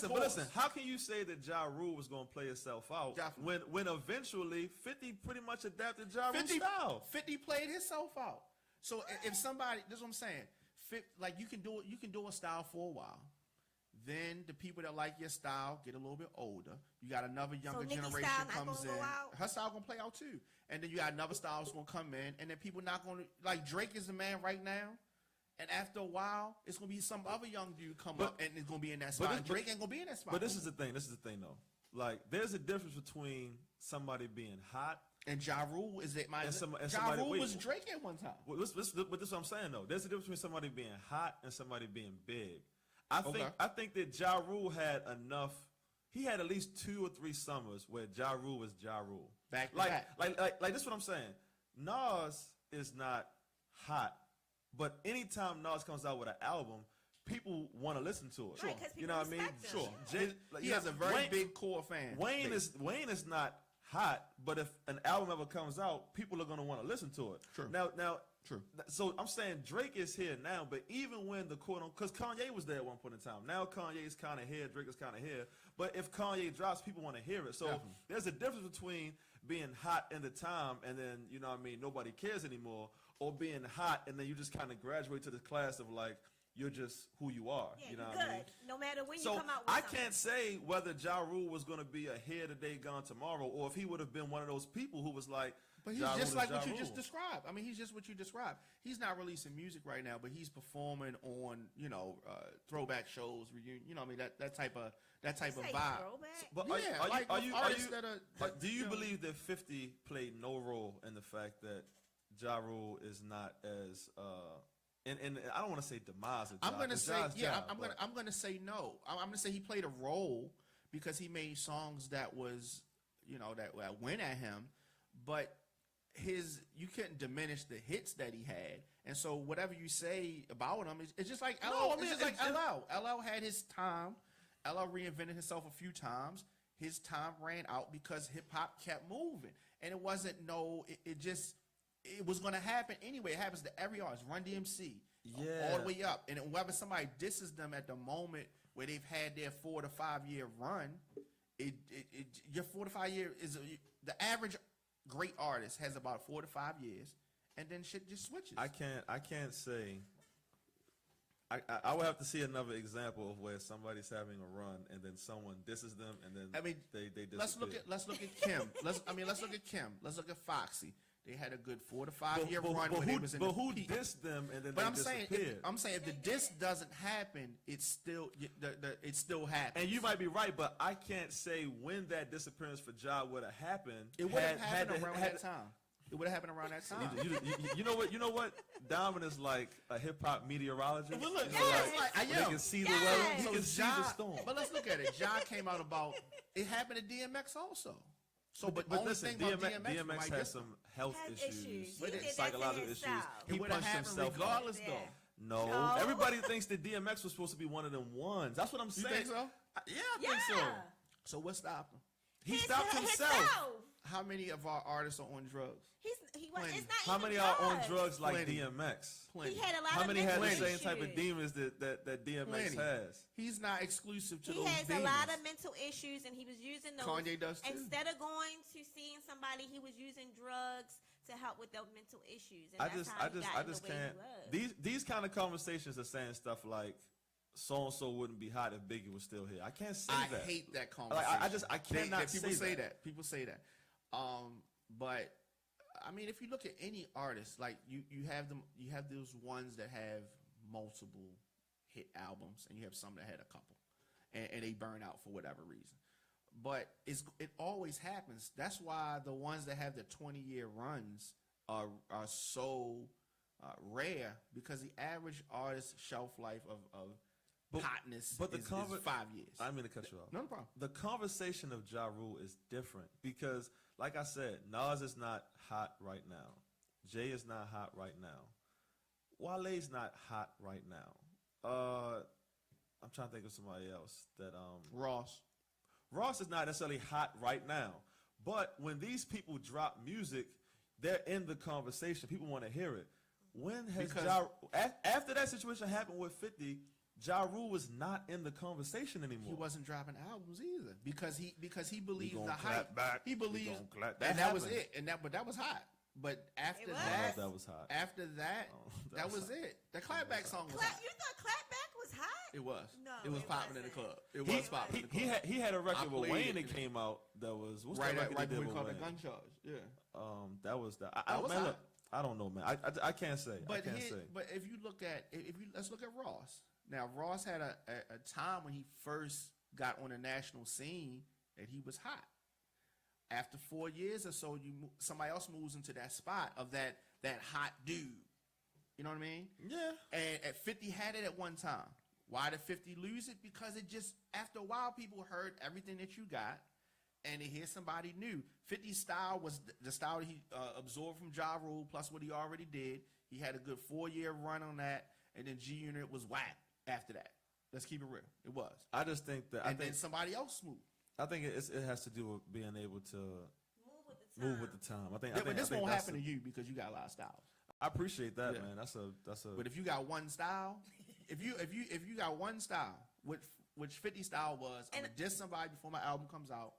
listen, course. but listen. How can you say that Ja Rule was going to play itself out Definitely. when eventually 50 pretty much adapted Ja Rule's 50, style? 50 played himself out. So if somebody, this is what I'm saying, like you can do a style for a while. Then the people that like your style get a little bit older. You got another younger Nicki's generation style not comes gonna in. go out? Her style gonna play out too. And then you got another style that's gonna come in. And then people not gonna like Drake is the man right now. And after a while, it's gonna be some other young dude come up and it's gonna be in that spot. Drake ain't gonna be in that spot. But this is the thing. This is the thing, though. Like, there's a difference between somebody being hot. and Ja Rule is it my And Ja somebody- Rule wait. was Drake at one time. But this is what I'm saying, though. There's a difference between somebody being hot and somebody being big. I think that Ja Rule had enough. He had at least 2 or 3 summers where Ja Rule was Ja Rule. Back to like, back. like this is what I'm saying. Nas is not hot, but anytime Nas comes out with an album, people want to listen to it. Right, 'cause You people know what I mean? respect him. Sure. He has a very big core fan. Wayne base. is not hot, but if an album ever comes out, people are going to want to listen to it. True. Now, True. So I'm saying Drake is here now, but even when the because Kanye was there at one point in time. Now Kanye is kind of here, Drake is kind of here. But if Kanye drops, people want to hear it. So Definitely. there's a difference between being hot in the time and then, you know what I mean, nobody cares anymore, or being hot and then you just kind of graduate to the class of like, you're just who you are. Yeah, you know you're what good. I mean? No matter when So you come out with I something. can't say whether Ja Rule was going to be a here today, gone tomorrow, or if he would have been one of those people who was like, But he's Ja just Rule like is Ja what you Rule. just described. I mean, he's just what you described. He's not releasing music right now, but he's performing on, throwback shows, reunion. You know, what I mean that type of Say vibe. throwback? But Yeah, are you artists that are- like, do you you know- believe that 50 played no role in the fact that Ja Rule is not as and I don't want to say demise of Ja, I'm gonna 'cause say Ja's yeah. Ja, I'm gonna say no. I'm gonna say he played a role because he made songs that was that went at him, but you couldn't diminish the hits that he had, and so whatever you say about him, it's just like No, LL. I mean, it's just like it's- LL. LL had his time. LL reinvented himself a few times. His time ran out because hip hop kept moving, and it wasn't it was going to happen anyway. It happens to every artist. Run DMC, Yeah. all the way up. And whenever somebody disses them at the moment where they've had their 4 to 5 year run, your 4 to 5 year is the average great artist has about 4 to 5 years, and then shit just switches. I can't say. I would have to see another example of where somebody's having a run and then someone disses them and then I mean, they disappear. let's look at Kim. Let's look at Kim. Let's look at Foxy. They had a good 4 to 5 year run when they was in the who peak. dissed them and then But they I'm saying, disappeared? if the diss doesn't happen, it's still it still happens. And you might be right, but I can't say when that disappearance for Ja would have happened. It would have happened around that time. It would have happened around that time. You know what? Diamond is like a hip hop meteorologist. Well, look, They can see the weather. He can see the storm. But let's look at it. Ja came out about. It happened to DMX also. So, but only listen, thing about DMX has some health issues, He did that psychological to issues. himself. He It would have punched happened himself. regardless, Yeah. though. No, everybody thinks that DMX was supposed to be one of them ones. That's what I'm You saying. think so? Yeah, I think so. So what stopped him? He stopped himself. How many of our artists are on drugs? He was. Plenty. It's not How even many are on drugs. drugs like Plenty. DMX? Plenty. He had a lot How of many had the mental same type of issues. demons that DMX Plenty. has? He's not exclusive to He those has demons. a lot of mental issues, and he was using those. Kanye does too. Instead of going to seeing somebody, he was using drugs to help with those mental issues. And that's how he got in the way can't. he was. These kind of conversations are saying stuff like, so and so wouldn't be hot if Biggie was still here. I can't say I that. hate that Like, conversation. I cannot people say that. People say that. But I mean, if you look at any artist, like you have them, you have those ones that have multiple hit albums, and you have some that had a couple, and they burn out for whatever reason. But it always happens. That's why the ones that have the 20-year runs are so rare, because the average artist shelf life of hotness is 5 years. I didn't mean to cut you off. No problem. The conversation of Ja Rule is different because, like I said, Nas is not hot right now. Jay is not hot right now. Wale's not hot right now. I'm trying to think of somebody else that Ross is not necessarily hot right now. But when these people drop music, they're in the conversation. People want to hear it. When has after that situation happened with 50, Ja Rule was not in the conversation anymore. He wasn't dropping albums either because he believed the clap hype. back. He believed, That that was happened. it. But that was hot. But after was. I don't know that, if that was hot. after that, that was hot. it. The clapback song was hot. You thought Clapback was hot? It was. No, it was it popping in the wasn't. club. It was popping in the club. He had a record with played Wayne it. that came out that was what's right that record right he did before we with called Wayne? the gun charge. Yeah. That was that. That was man, hot. look, I don't know, man. I can't say. But I can't say. but if you look at let's look at Ross. Now Ross had a time when he first got on the national scene that he was hot. After 4 years or so, somebody else moves into that spot of that hot dude. You know what I mean? Yeah. And at 50 had it at one time. Why did 50 lose it? Because it just, after a while, people heard everything that you got, and they hear somebody new. 50's style was the style that he absorbed from Ja Rule, plus what he already did. He had a good 4-year run on that, and then G Unit was whack after that. Let's keep it real. It was. I just think that. And then somebody else moved. I think it has to do with being able to move with the time. I think But this I think won't that's happen to you because you got a lot of styles. I appreciate that, Yeah. man. That's a. But if you got one style, if you got one style, which 50 style was, I'm gonna diss somebody before my album comes out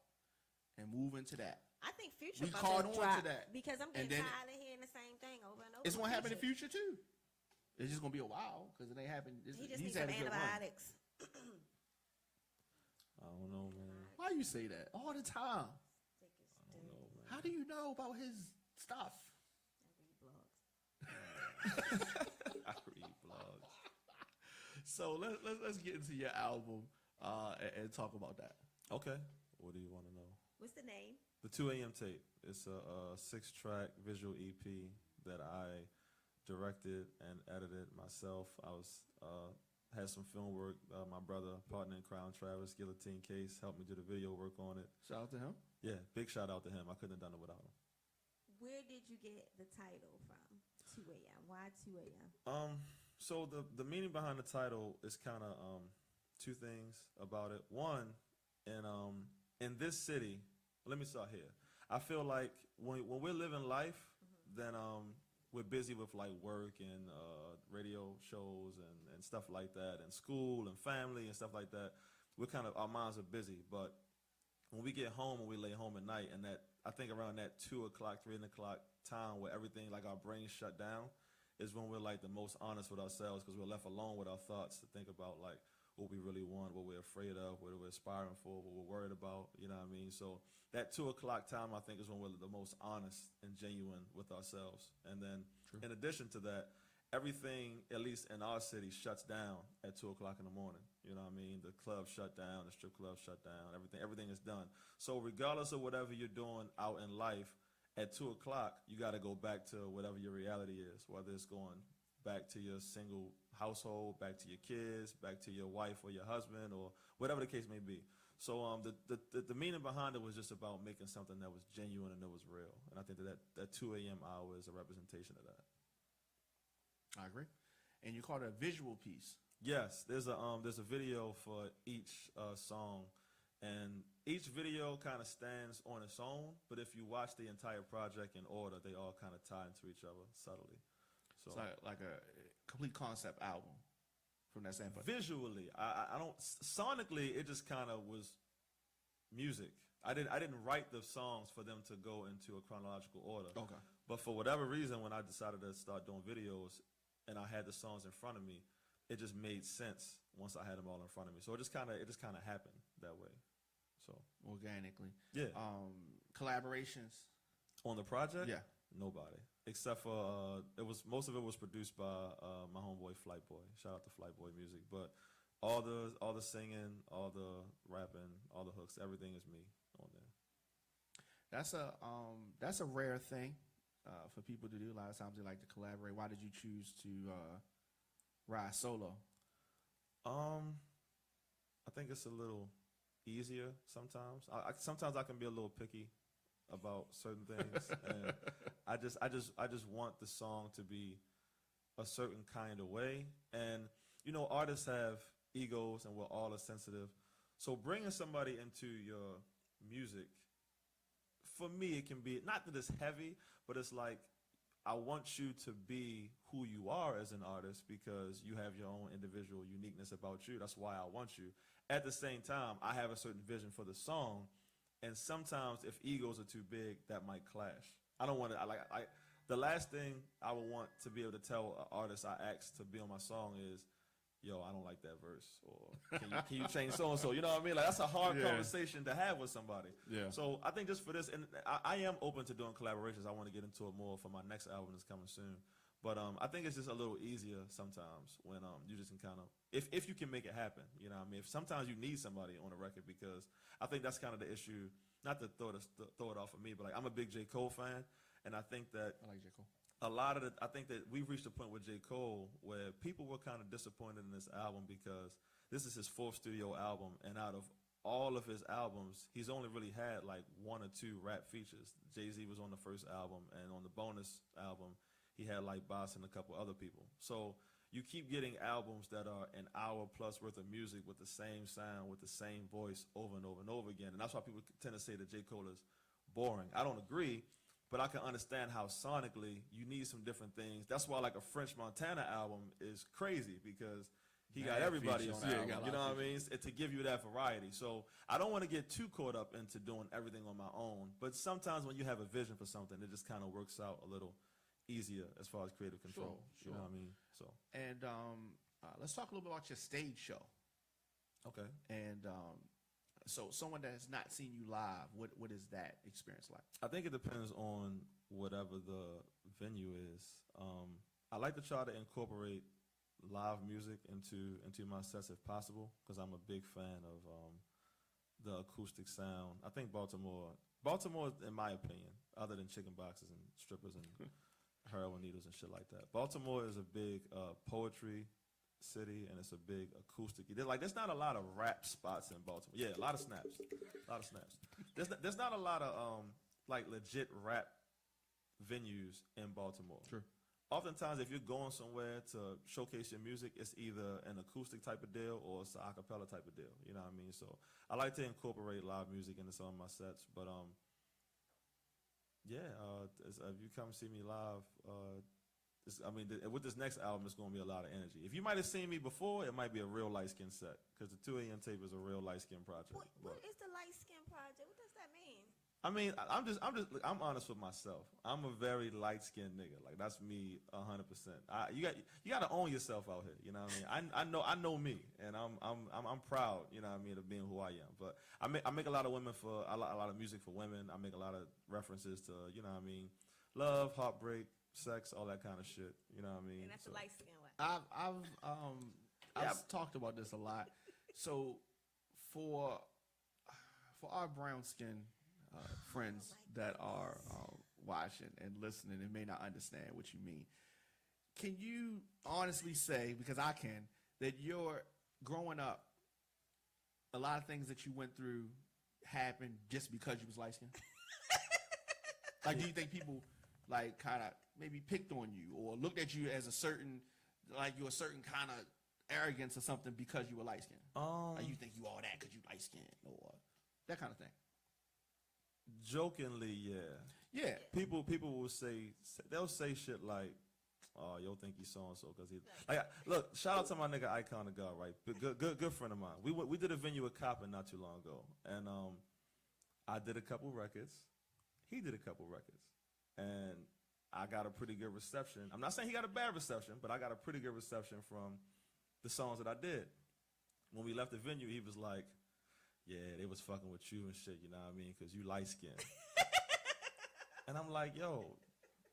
and move into that. I think Future We about caught to on drop to that. because I'm And getting then- tired of hearing the same thing over and over. It's gonna with happen in the future too. It's just gonna be a while because it ain't happened. He just He's needs had some a good run. antibiotics. I don't know, man. Why you say that all the time? I don't know, man. How do you know about his stuff? I read blogs. So let's get into your album and talk about that. Okay. What do you want to know? What's the name? The 2 a.m. tape. It's a 6-track visual EP that I directed and edited myself. I was had some film work. My brother, partner in crime, Travis Guillotine Case, helped me do the video work on it. Shout out to him. Yeah, big shout out to him. I couldn't have done it without him. Where did you get the title from? 2 a.m. Why 2 a.m.? So the meaning behind the title is kind of two things about it. One, in this city, let me start here. I feel like when we're living life, then we're busy with like work and radio shows and stuff like that, and school and family and stuff like that. Our minds are busy, but when we get home and we lay home at night, and that I think around that 2 o'clock, 3 o'clock time where everything, like our brains shut down, is when we're like the most honest with ourselves, because we're left alone with our thoughts to think about like what we really want, what we're afraid of, what we're aspiring for, what we're worried about. You know what I mean? So that 2 o'clock time, I think, is when we're the most honest and genuine with ourselves. And then in addition to that, everything, at least in our city, shuts down at 2 o'clock in the morning. You know what I mean? The clubs shut down, the strip clubs shut down, everything is done. So regardless of whatever you're doing out in life, at 2 o'clock, you got to go back to whatever your reality is, whether it's going back to your single household, back to your kids, back to your wife or your husband, or whatever the case may be. So the meaning behind it was just about making something that was genuine and that was real. And I think that 2 a.m. hour is a representation of that. I agree. And you call it a visual piece. Yes, there's a video for each song, and each video kind of stands on its own. But if you watch the entire project in order, they all kind of tie into each other subtly. So it's like a complete concept album from that standpoint. Visually, I don't. Sonically, it just kind of was music. I didn't write the songs for them to go into a chronological order. Okay. But for whatever reason, when I decided to start doing videos, and I had the songs in front of me, it just made sense once I had them all in front of me. So it just kind of happened that way. So organically. Yeah. Collaborations on the project? Yeah. Nobody. Except for most of it was produced by my homeboy Flightboy. Shout out to Flightboy Music. But all the singing, all the rapping, all the hooks, everything is me on there. That's a rare thing for people to do. A lot of times they like to collaborate. Why did you choose to ride solo? I think it's a little easier sometimes. Sometimes I can be a little picky about certain things, and I just want the song to be a certain kind of way. And artists have egos, and we're all sensitive. So bringing somebody into your music, for me, it can be not that it's heavy, but it's like I want you to be who you are as an artist because you have your own individual uniqueness about you. That's why I want you. At the same time, I have a certain vision for the song, and sometimes if egos are too big, that might clash. I don't want to. The last thing I would want to be able to tell an artist I asked to be on my song is, yo, I don't like that verse, or can you change so and so? You know what I mean? Like that's a hard conversation to have with somebody. Yeah. So I think just for this, and I am open to doing collaborations. I want to get into it more for my next album that's coming soon. But I think it's just a little easier sometimes when you just can kind of, if you can make it happen. You know what I mean? If sometimes you need somebody on a record, because I think that's kind of the issue. Not to throw it off of me, but like I'm a big J. Cole fan, and I think that I like J. Cole. I think that we've reached a point with J. Cole where people were kind of disappointed in this album because this is his 4th studio album, and out of all of his albums, he's only really had like 1 or 2 rap features. Jay-Z was on the first album, and on the bonus album, he had like Boss and a couple other people. So you keep getting albums that are an hour plus worth of music with the same sound, with the same voice over and over and over again. And that's why people tend to say that J. Cole is boring. I don't agree. But I can understand how sonically you need some different things. That's why like a French Montana album is crazy because he got everybody on the album. You know what I mean? To give you that variety. So I don't want to get too caught up into doing everything on my own. But sometimes when you have a vision for something, it just kind of works out a little easier as far as creative control. Sure. You know what I mean? So. And let's talk a little bit about your stage show. Okay. And so someone that has not seen you live, what is that experience like? I think it depends on whatever the venue is. I like to try to incorporate live music into my sets if possible because I'm a big fan of the acoustic sound. I think Baltimore, in my opinion, other than chicken boxes and strippers and heroin needles and shit like that, Baltimore is a big poetry city, and it's a big acoustic. There's not a lot of rap spots in Baltimore. Yeah, a lot of snaps. There's not a lot of like legit rap venues in Baltimore. True. Oftentimes, if you're going somewhere to showcase your music, it's either an acoustic type of deal or it's an acapella type of deal. You know what I mean? So I like to incorporate live music into some of my sets. But if you come see me live, with this next album, it's going to be a lot of energy. If you might have seen me before, it might be a real light-skin set because the 2 a.m. tape is a real light-skin project. What is the light skin project? What does that mean? I mean, I'm honest with myself. I'm a very light-skinned nigga. Like that's me 100%. You got to own yourself out here. You know what I mean? I know me, and I'm proud. You know what I mean, of being who I am. But I make a lot of a lot of music for women. I make a lot of references to what I mean, love, heartbreak, sex, all that kind of shit. You know what I mean? And that's a light skin one. I've talked about this a lot. So for our brown skin friends that are watching and listening and may not understand what you mean. Can you honestly say, because I can, that you're growing up, a lot of things that you went through happened just because you was light skinned? Like, do you think people like kind of maybe picked on you or looked at you as a certain, like you're a certain kind of arrogance or something because you were light skinned? Like you think you all that because you light skinned or that kind of thing? Jokingly, yeah. Yeah. People will say, they'll say shit like, "Oh, you'll think he's so and so because he." Like, look, shout out to my nigga Icon of God, right? Good friend of mine. We did a venue at Coppin not too long ago, and I did a couple records. He did a couple records, and I got a pretty good reception. I'm not saying he got a bad reception, but I got a pretty good reception from the songs that I did. When we left the venue, he was like, "Yeah, they was fucking with you and shit, you know what I mean? Because you light skinned." And I'm like, "Yo,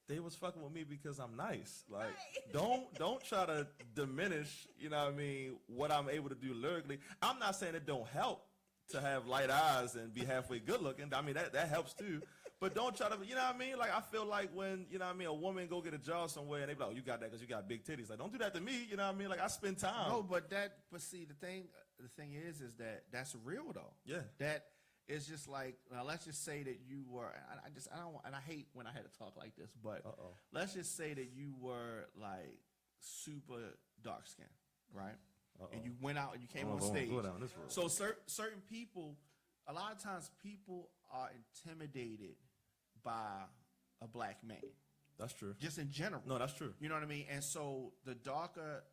they was fucking with me because I'm nice. Like, don't try to diminish, you know what I mean, what I'm able to do lyrically. I'm not saying it don't help to have light eyes and be halfway good looking. I mean, that helps too. But don't try to, you know what I mean? Like, I feel like when, you know what I mean, a woman go get a job somewhere and they be like, "Oh, you got that because you got big titties." Like, don't do that to me, you know what I mean? Like, I spend time. No, but see, the thing is that that's real though. Yeah. That it's just like, now let's just say that you were, I don't, and I hate when I had to talk like this, but let's just say that you were like super dark skinned, right? And you went out and you came on stage. So certain people, a lot of times people are intimidated by a black man. That's true. Just in general. No, that's true. You know what I mean? And so the darker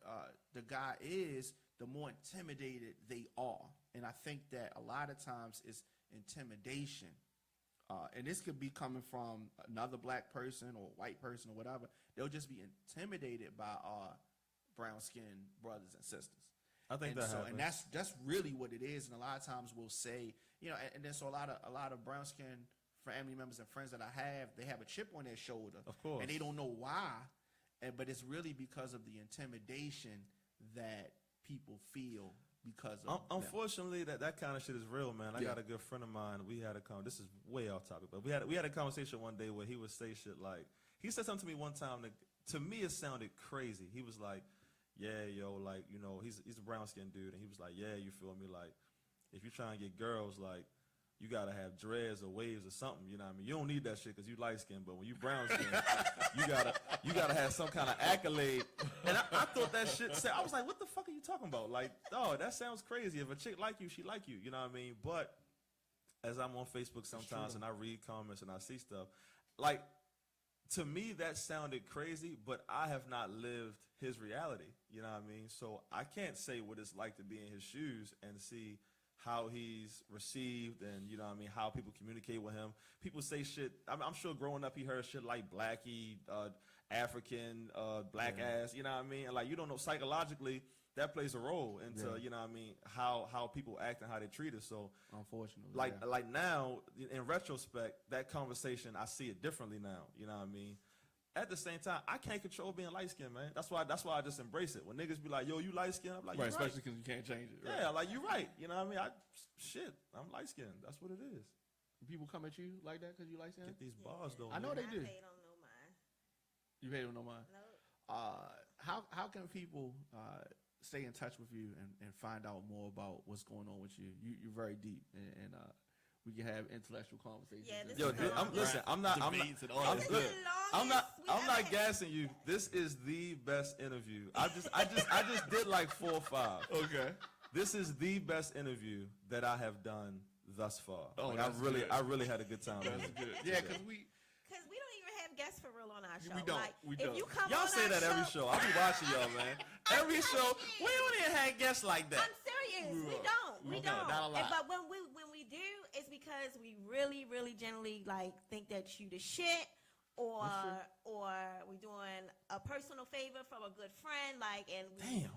the guy is, the more intimidated they are. And I think that a lot of times it's intimidation. And this could be coming from another black person or white person or whatever. They'll just be intimidated by our brown-skinned brothers and sisters. I think that happens. And that's really what it is. And a lot of times we'll say, you know, and then so a lot of brown-skinned family members and friends that I have, they have a chip on their shoulder. Of course. And they don't know why. But it's really because of the intimidation that people feel because of unfortunately, that kind of shit is real, man. I got a good friend of mine. We had this is way off topic, but we had a conversation one day where he would say shit like, he said something to me one time that, to me, it sounded crazy. He was like, "Yeah, yo, like, you know, he's a brown-skinned dude," and he was like, "Yeah, you feel me? Like, if you're trying to get girls, like, you gotta have dreads or waves or something, you know what I mean? You don't need that shit because you light-skinned, but when you brown-skinned, you gotta have some kind of accolade." And I thought that shit said, I was like, "What the fuck are you talking about? Like, oh, that sounds crazy. If a chick like you, she like you, you know what I mean?" But as I'm on Facebook sometimes and I read comments and I see stuff, like, to me that sounded crazy, but I have not lived his reality, you know what I mean? So I can't say what it's like to be in his shoes and see how he's received and, you know what I mean, how people communicate with him. People say shit. I'm sure growing up he heard shit like blackie, African, black ass, you know what I mean? And like, you don't know, psychologically, that plays a role into, you know what I mean, how people act and how they treat us. So unfortunately, like now, in retrospect, that conversation, I see it differently now, you know what I mean? At the same time, I can't control being light-skinned, man. That's why I just embrace it. When niggas be like, "Yo, you light-skinned," I'm like, "You're right." Especially because you can't change it. Right? Yeah, like, you're right. You know what I mean? I'm light-skinned. That's what it is. People come at you like that because you light-skinned? Get these bars, though. I know they do. I hate on no mind. You hate on no mind? No. How can people stay in touch with you and find out more about what's going on with you? You're very deep, and we can have intellectual conversations. Yeah, this Yo, is dude, I'm not gassing you. This is the best interview. I just did like 4 or 5. Okay. This is the best interview that I have done thus far. Oh, like, that's I really had a good time. That's good. Yeah, because we don't even have guests for real on our show. We don't. Like, We if don't. you come Y'all on say our that every show. I be watching y'all, man. Every show. We don't even have guests like that. I'm serious. We don't. We don't. Not a lot. But when we do, it's because we really, really generally like think that you the shit, or we doing a personal favor from a good friend, like, and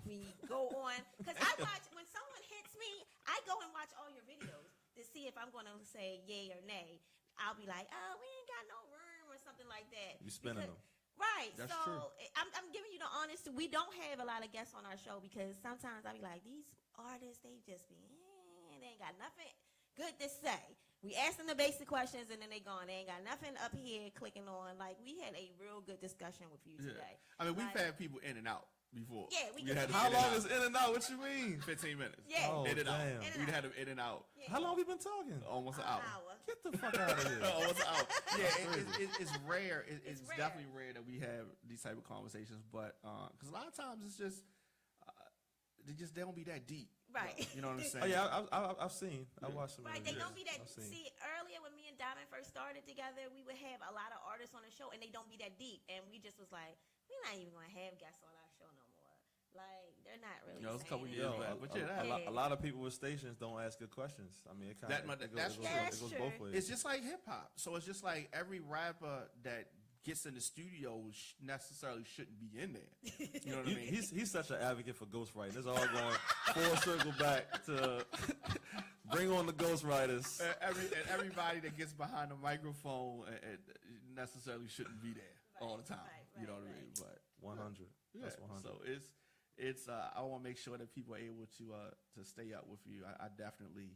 we go on. Because I watch, when someone hits me, I go and watch all your videos to see if I'm going to say yay or nay. I'll be like, "Oh, we ain't got no room," or something like that. You spinning them. Right. That's so true. I'm giving you the honest. We don't have a lot of guests on our show because sometimes I be like, these artists, they just be, they ain't got nothing good to say. We We ask them the basic questions, and then they gone. They ain't got nothing up here clicking on. Like, we had a real good discussion with you today. I mean, we've had people in and out before. Yeah, we had how long is in and out? What you mean? 15 minutes. Yeah. Oh, in and out. damn. We'd had them in and out. Yeah. How long we been talking? Almost an hour. Get the fuck out of here. Almost an hour. Yeah, it's rare. It's rare. definitely rare that we have these type of conversations. But because a lot of times it's just they don't be that deep. Right. You know what I'm saying? Oh yeah, I've seen. I watched some. Right, they don't be that. I've seen. See, earlier when me and Diamond first started together, we would have a lot of artists on the show, and they don't be that deep. And we just was like, we're not even gonna have guests on our show no more. Like, they're not really. It's a couple saying years anything. back. But a lot of people with stations don't ask good questions. I mean, it kind of it goes true. both ways. It's just like hip hop. So it's just like every rapper that gets in the studio necessarily shouldn't be in there. You know what I mean? He's such an advocate for ghostwriting. It's all going full circle back to bring on the ghostwriters. Everybody that gets behind the microphone necessarily shouldn't be there all the time. You know what I mean? But 100. That's 100. So it's I want to make sure that people are able to stay up with you. I definitely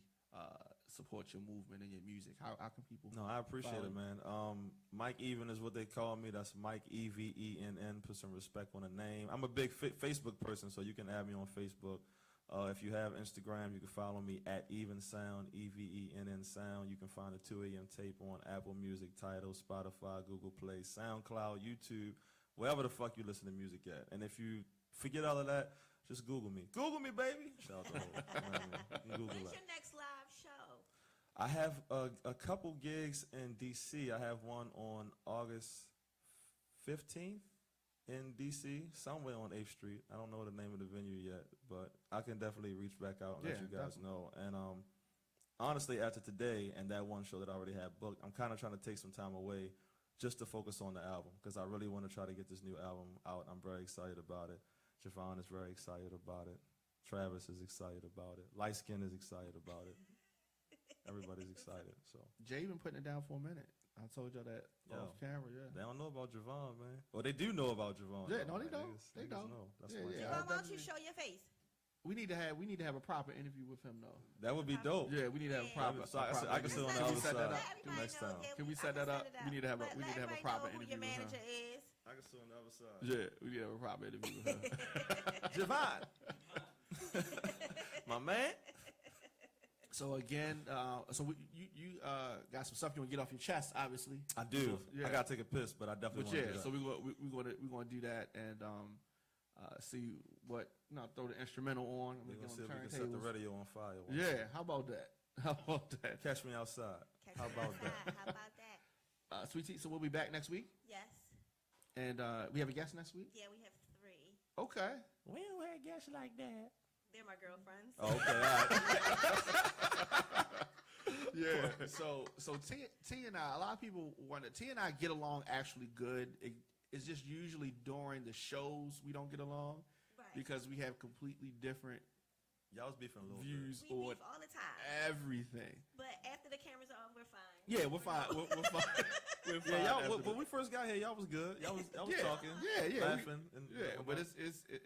support your movement and your music. How can people? No, I appreciate it, man. Mike Evenn is what they call me. That's Mike Evenn. Put some respect on the name. I'm a big Facebook person, so you can add me on Facebook. If you have Instagram, you can follow me at Even Sound, EVENN Sound. You can find the 2 a.m. tape on Apple Music, Tidal, Spotify, Google Play, SoundCloud, YouTube, wherever the fuck you listen to music at. And if you forget all of that, just Google me. Google me, baby. Shout out to Google. When's your next live show? I have a couple gigs in D.C. I have one on August 15th in D.C., somewhere on 8th Street. I don't know the name of the venue yet, but I can definitely reach back out and let you guys know. And honestly, after today and that one show that I already had booked, I'm kind of trying to take some time away just to focus on the album because I really want to try to get this new album out. I'm very excited about it. Javon is very excited about it. Travis is excited about it. Light Skin is excited about it. Everybody's excited. So Jay been putting it down for a minute. I told y'all that off camera. Yeah, they don't know about Javon, man. Well, they do know about Javon. Yeah, though, no, they man. don't. They don't. Know. That's Javon, why don't you show your face? We need to have a proper interview with him though. That would be dope. Yeah, we need to have a proper. So I can sit on the other side next time. Can we set that up? We need to have a proper interview. Your manager is. I can sit on the other side. Yeah, we need to have a proper interview with him. Javon, my man. So again, you got some stuff you want to get off your chest, obviously. I do. I gotta take a piss, but I definitely want to do that. So we're gonna do that and see what throw the instrumental on. We're gonna see if we can set the radio on fire. Yeah, how about that? Catch me outside. How about that? How about that? Sweet Tea, so we'll be back next week. Yes. And we have a guest next week. Yeah, we have 3. Okay. We don't have guests like that. They're my girlfriends. Oh, okay. All right. Yeah. So T and I, a lot of people wonder. T and I get along actually good. It's just usually during the shows we don't get along because we have completely different. Y'all was beefing a little views we on beef all the time. Everything. But after the cameras are off, we're fine. Yeah, we're fine. We're fine. We're fine. Yeah, y'all. When we first got here, y'all was good. Y'all was talking. Yeah, laughing. But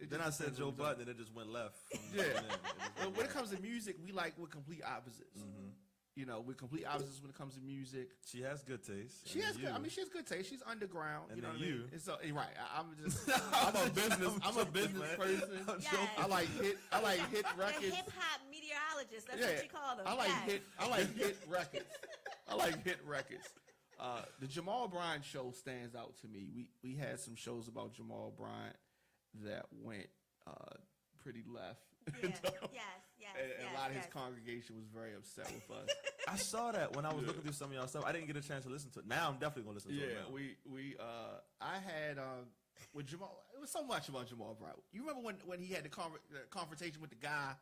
then I said Joe Button, and it just went left. But when it comes to music, we're complete opposites. Mm-hmm. You know, we're complete opposites when it comes to music. She has good taste. She has good. I mean, she has good taste. She's underground. And you know then what you. I mean? So right. I'm a business person. Yes. I like hit records. The hip hop meteorologist. That's what you call them. I like hit records. I like hit records. The Jamal Bryant show stands out to me. We had some shows about Jamal Bryant that went pretty left. Yes. And a lot of his congregation was very upset with us. I saw that when I was looking through some of y'all stuff. I didn't get a chance to listen to it. Now I'm definitely gonna listen to it. Yeah, I had with Jamal. It was so much about Jamal Bryant. You remember when he had the confrontation with the guy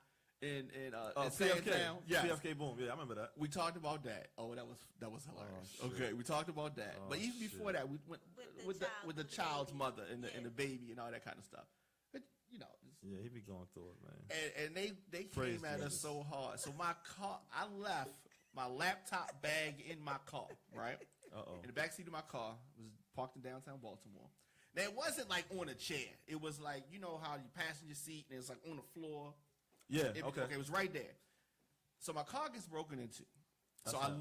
in PFK? Yes. PFK Boom. Yeah, I remember that. We talked about that. Oh, that was hilarious. Okay, we talked about that. But even before that, we went with the child's mother and the baby and all that kind of stuff. But yeah, he be going through it, man. And they came at us so hard. So my car, I left my laptop bag in my car, right? In the backseat of my car, was parked in downtown Baltimore. Now it wasn't like on a chair. It was like, you know how you passenger seat and it's like on the floor. Yeah, Okay, it was right there. So my car gets broken into. So I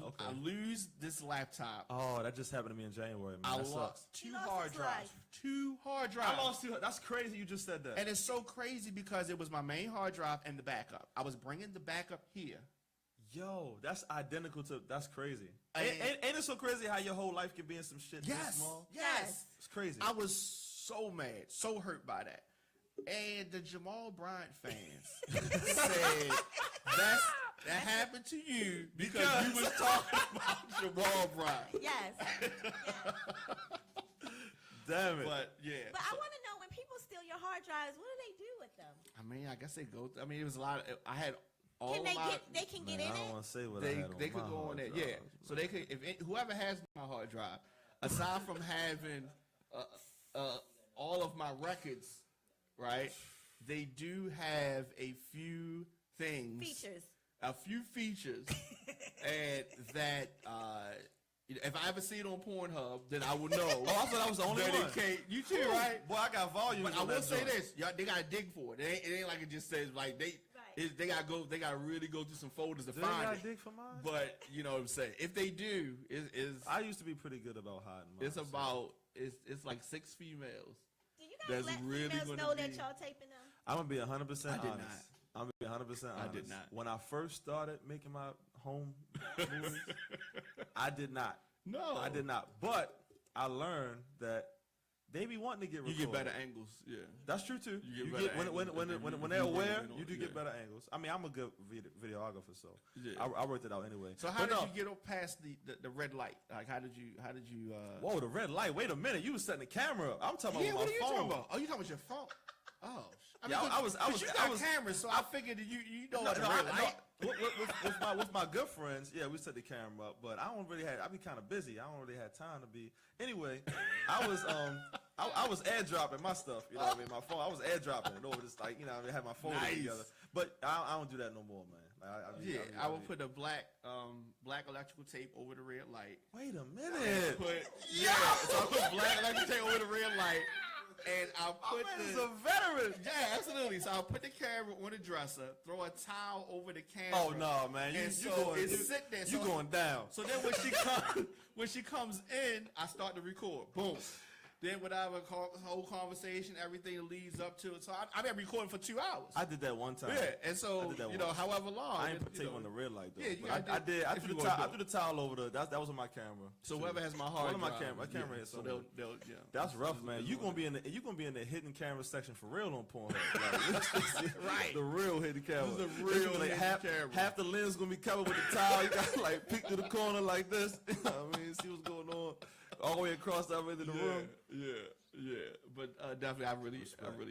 lose this laptop. Oh, that just happened to me in January, man. I lost two hard drives. Two hard drives. I lost two. That's crazy. You just said that. And it's so crazy because it was my main hard drive and the backup. I was bringing the backup here. Yo, that's identical to. That's crazy. Ain't it so crazy how your whole life can be in some shit this small? Yes. It's crazy. I was so mad, so hurt by that. And the Jamal Bryant fans said that happened to you because you was talking about Jamal Bryant. Yes. Damn it. But yeah. But I want to know, when people steal your hard drives, what do they do with them? I mean, I guess they go. I mean, it was a lot. I had all Can of they my. They can get in I don't it. want to say what They I had on they my could go on hard there. drive. Yeah. So they could. Whoever has my hard drive, aside from having all of my records, right? They do have a few things. Features. A few features, and that if I ever see it on Pornhub, then I will know. Oh, I thought I was the only one. You too, right? Boy, I got volume. But I will say this: y'all, they gotta dig for it. It ain't like it just says like they. Right. They gotta really go through some folders to Do find they gotta it. dig for mine? But you know what I'm saying. If they do, I used to be pretty good about hiding mine. it's about it's like 6 females. Do you guys That's let really females gonna know be- that y'all taping them? I'm gonna be 100% honest. I did not. I'm gonna be 100% honest. I did not. When I first started making my home movies, I did not. No, I did not. But I learned that they be wanting to get recorded. You get better angles. Yeah. That's true too. You get better angles. When they're aware, you do get better angles. I mean, I'm a good videographer, so Yeah. I worked it out anyway. So how did you get past the red light? Like how did you? Whoa, the red light! Wait a minute, you was setting the camera up. I'm talking Yeah, about what my are you phone. talking about? Oh, you talking about your phone? Oh, Yeah, I was. you got cameras, so I figured that you know what the No, red light. with my good friends, yeah, we set the camera up, but I be kind of busy. I don't really have time to be. Anyway, I was airdropping my stuff. You know what I mean? My phone. I was airdropping it over, just like, you know, I had my phone together. But I don't do that no more, man. I will put a black electrical tape over the red light. Wait a minute. So I put black electrical tape over the red light. And I'll put is a veteran. Yeah, absolutely. So I'll put the camera on the dresser, throw a towel over the camera. Oh no, man! You going down? So then when she comes in, I start to record. Boom. Then whatever whole conversation, everything that leads up to it. So I've been recording for 2 hours. I did that one time. Yeah, and so however long. I ain't take on the red light though. Yeah, I did. I threw the towel over the. That was on my camera. So whoever has my hard drive, my camera hit. So they'll That's rough, man. You gonna be in the hidden camera section for real on Pornhub. Like, right. The real hidden camera. This is the real hidden camera. Half the lens gonna be covered with the towel. You got to like peek through the corner like this. You know what I mean, see what's going on all the way across that way to the room. Yeah, but definitely, I really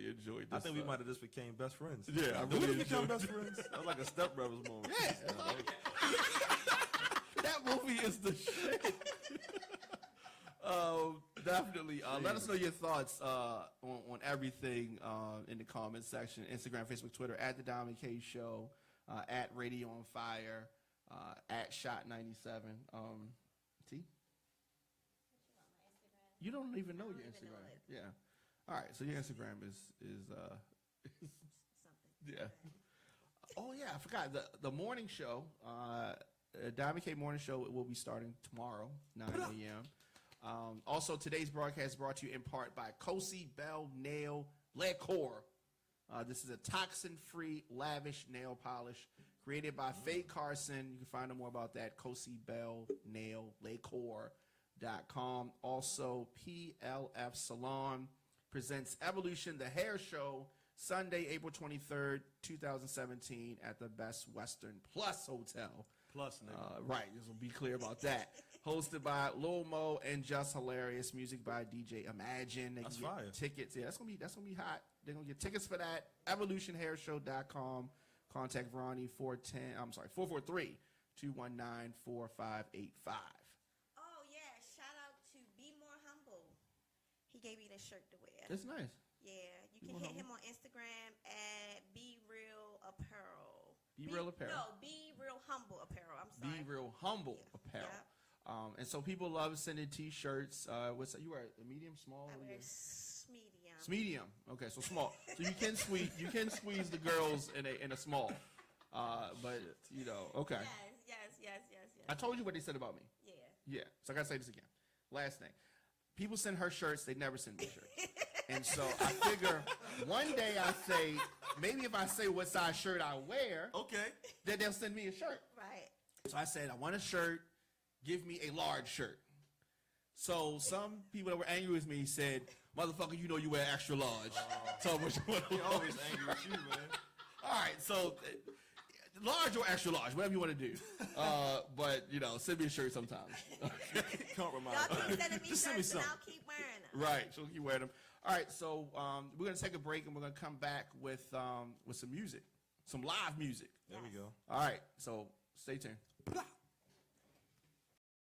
enjoyed this. I think we might have just became best friends. Yeah, I Did really we become enjoyed best friends? That was like a Step Brothers moment. Yeah, that movie is the shit. Definitely. Let us know your thoughts on everything in the comments section. Instagram, Facebook, Twitter, at The Diamond K Show, at Radio on Fire, at Shot97. T? You don't even know your Instagram. Yeah. All right. So your Instagram is Something. yeah. Oh yeah, I forgot the morning show. Diamond K Morning Show will be starting tomorrow, 9 a.m. Also, today's broadcast is brought to you in part by Cosi Bell Nail Lacquer. This is a toxin-free, lavish nail polish created by Faye Carson. You can find out more about that, Cosi Bell Nail Lacquer.com. Also, PLF Salon presents Evolution, the hair show, Sunday, April 23rd, 2017 at the Best Western Plus Hotel. Plus, nigga. Right, just will be clear about that. Hosted by Lil Mo and Just Hilarious. Music by DJ Imagine. They That's can get fire. tickets. Yeah, that's gonna be hot. They're gonna get tickets for that. EvolutionHairShow.com. Contact Ronnie 443-219-4585. Oh yeah, shout out to Be More Humble. He gave me this shirt to wear. That's nice. Yeah, you can hit him on Instagram at Be Real Apparel. Be Real Apparel. No, Be Real Humble Apparel. I'm sorry. Be Real Humble Apparel. Yeah. And so people love sending T-shirts. You wear a medium, small? I What do wear you- medium. It's medium. Okay, so small. So you can squeeze the girls in a small. But okay. Yes. I told you what they said about me. Yeah. So I gotta say this again. Last thing. People send her shirts. They never send me shirts. And so I figure one day I say, maybe if I say what size shirt I wear, then they'll send me a shirt. Right. So I said, I want a shirt. Give me a large shirt. So some people that were angry with me said, motherfucker, you know you wear extra large. So what you want? He always angry with you, man. All right, so large or extra large, whatever you want to do. But, you know, send me a shirt sometimes. Compromise. Y'all keep sending me Just send shirts me and some. I'll keep wearing them. Right, so keep wearing them. All right, so we're going to take a break and we're going to come back with some music, some live music. There we go. All right, so stay tuned.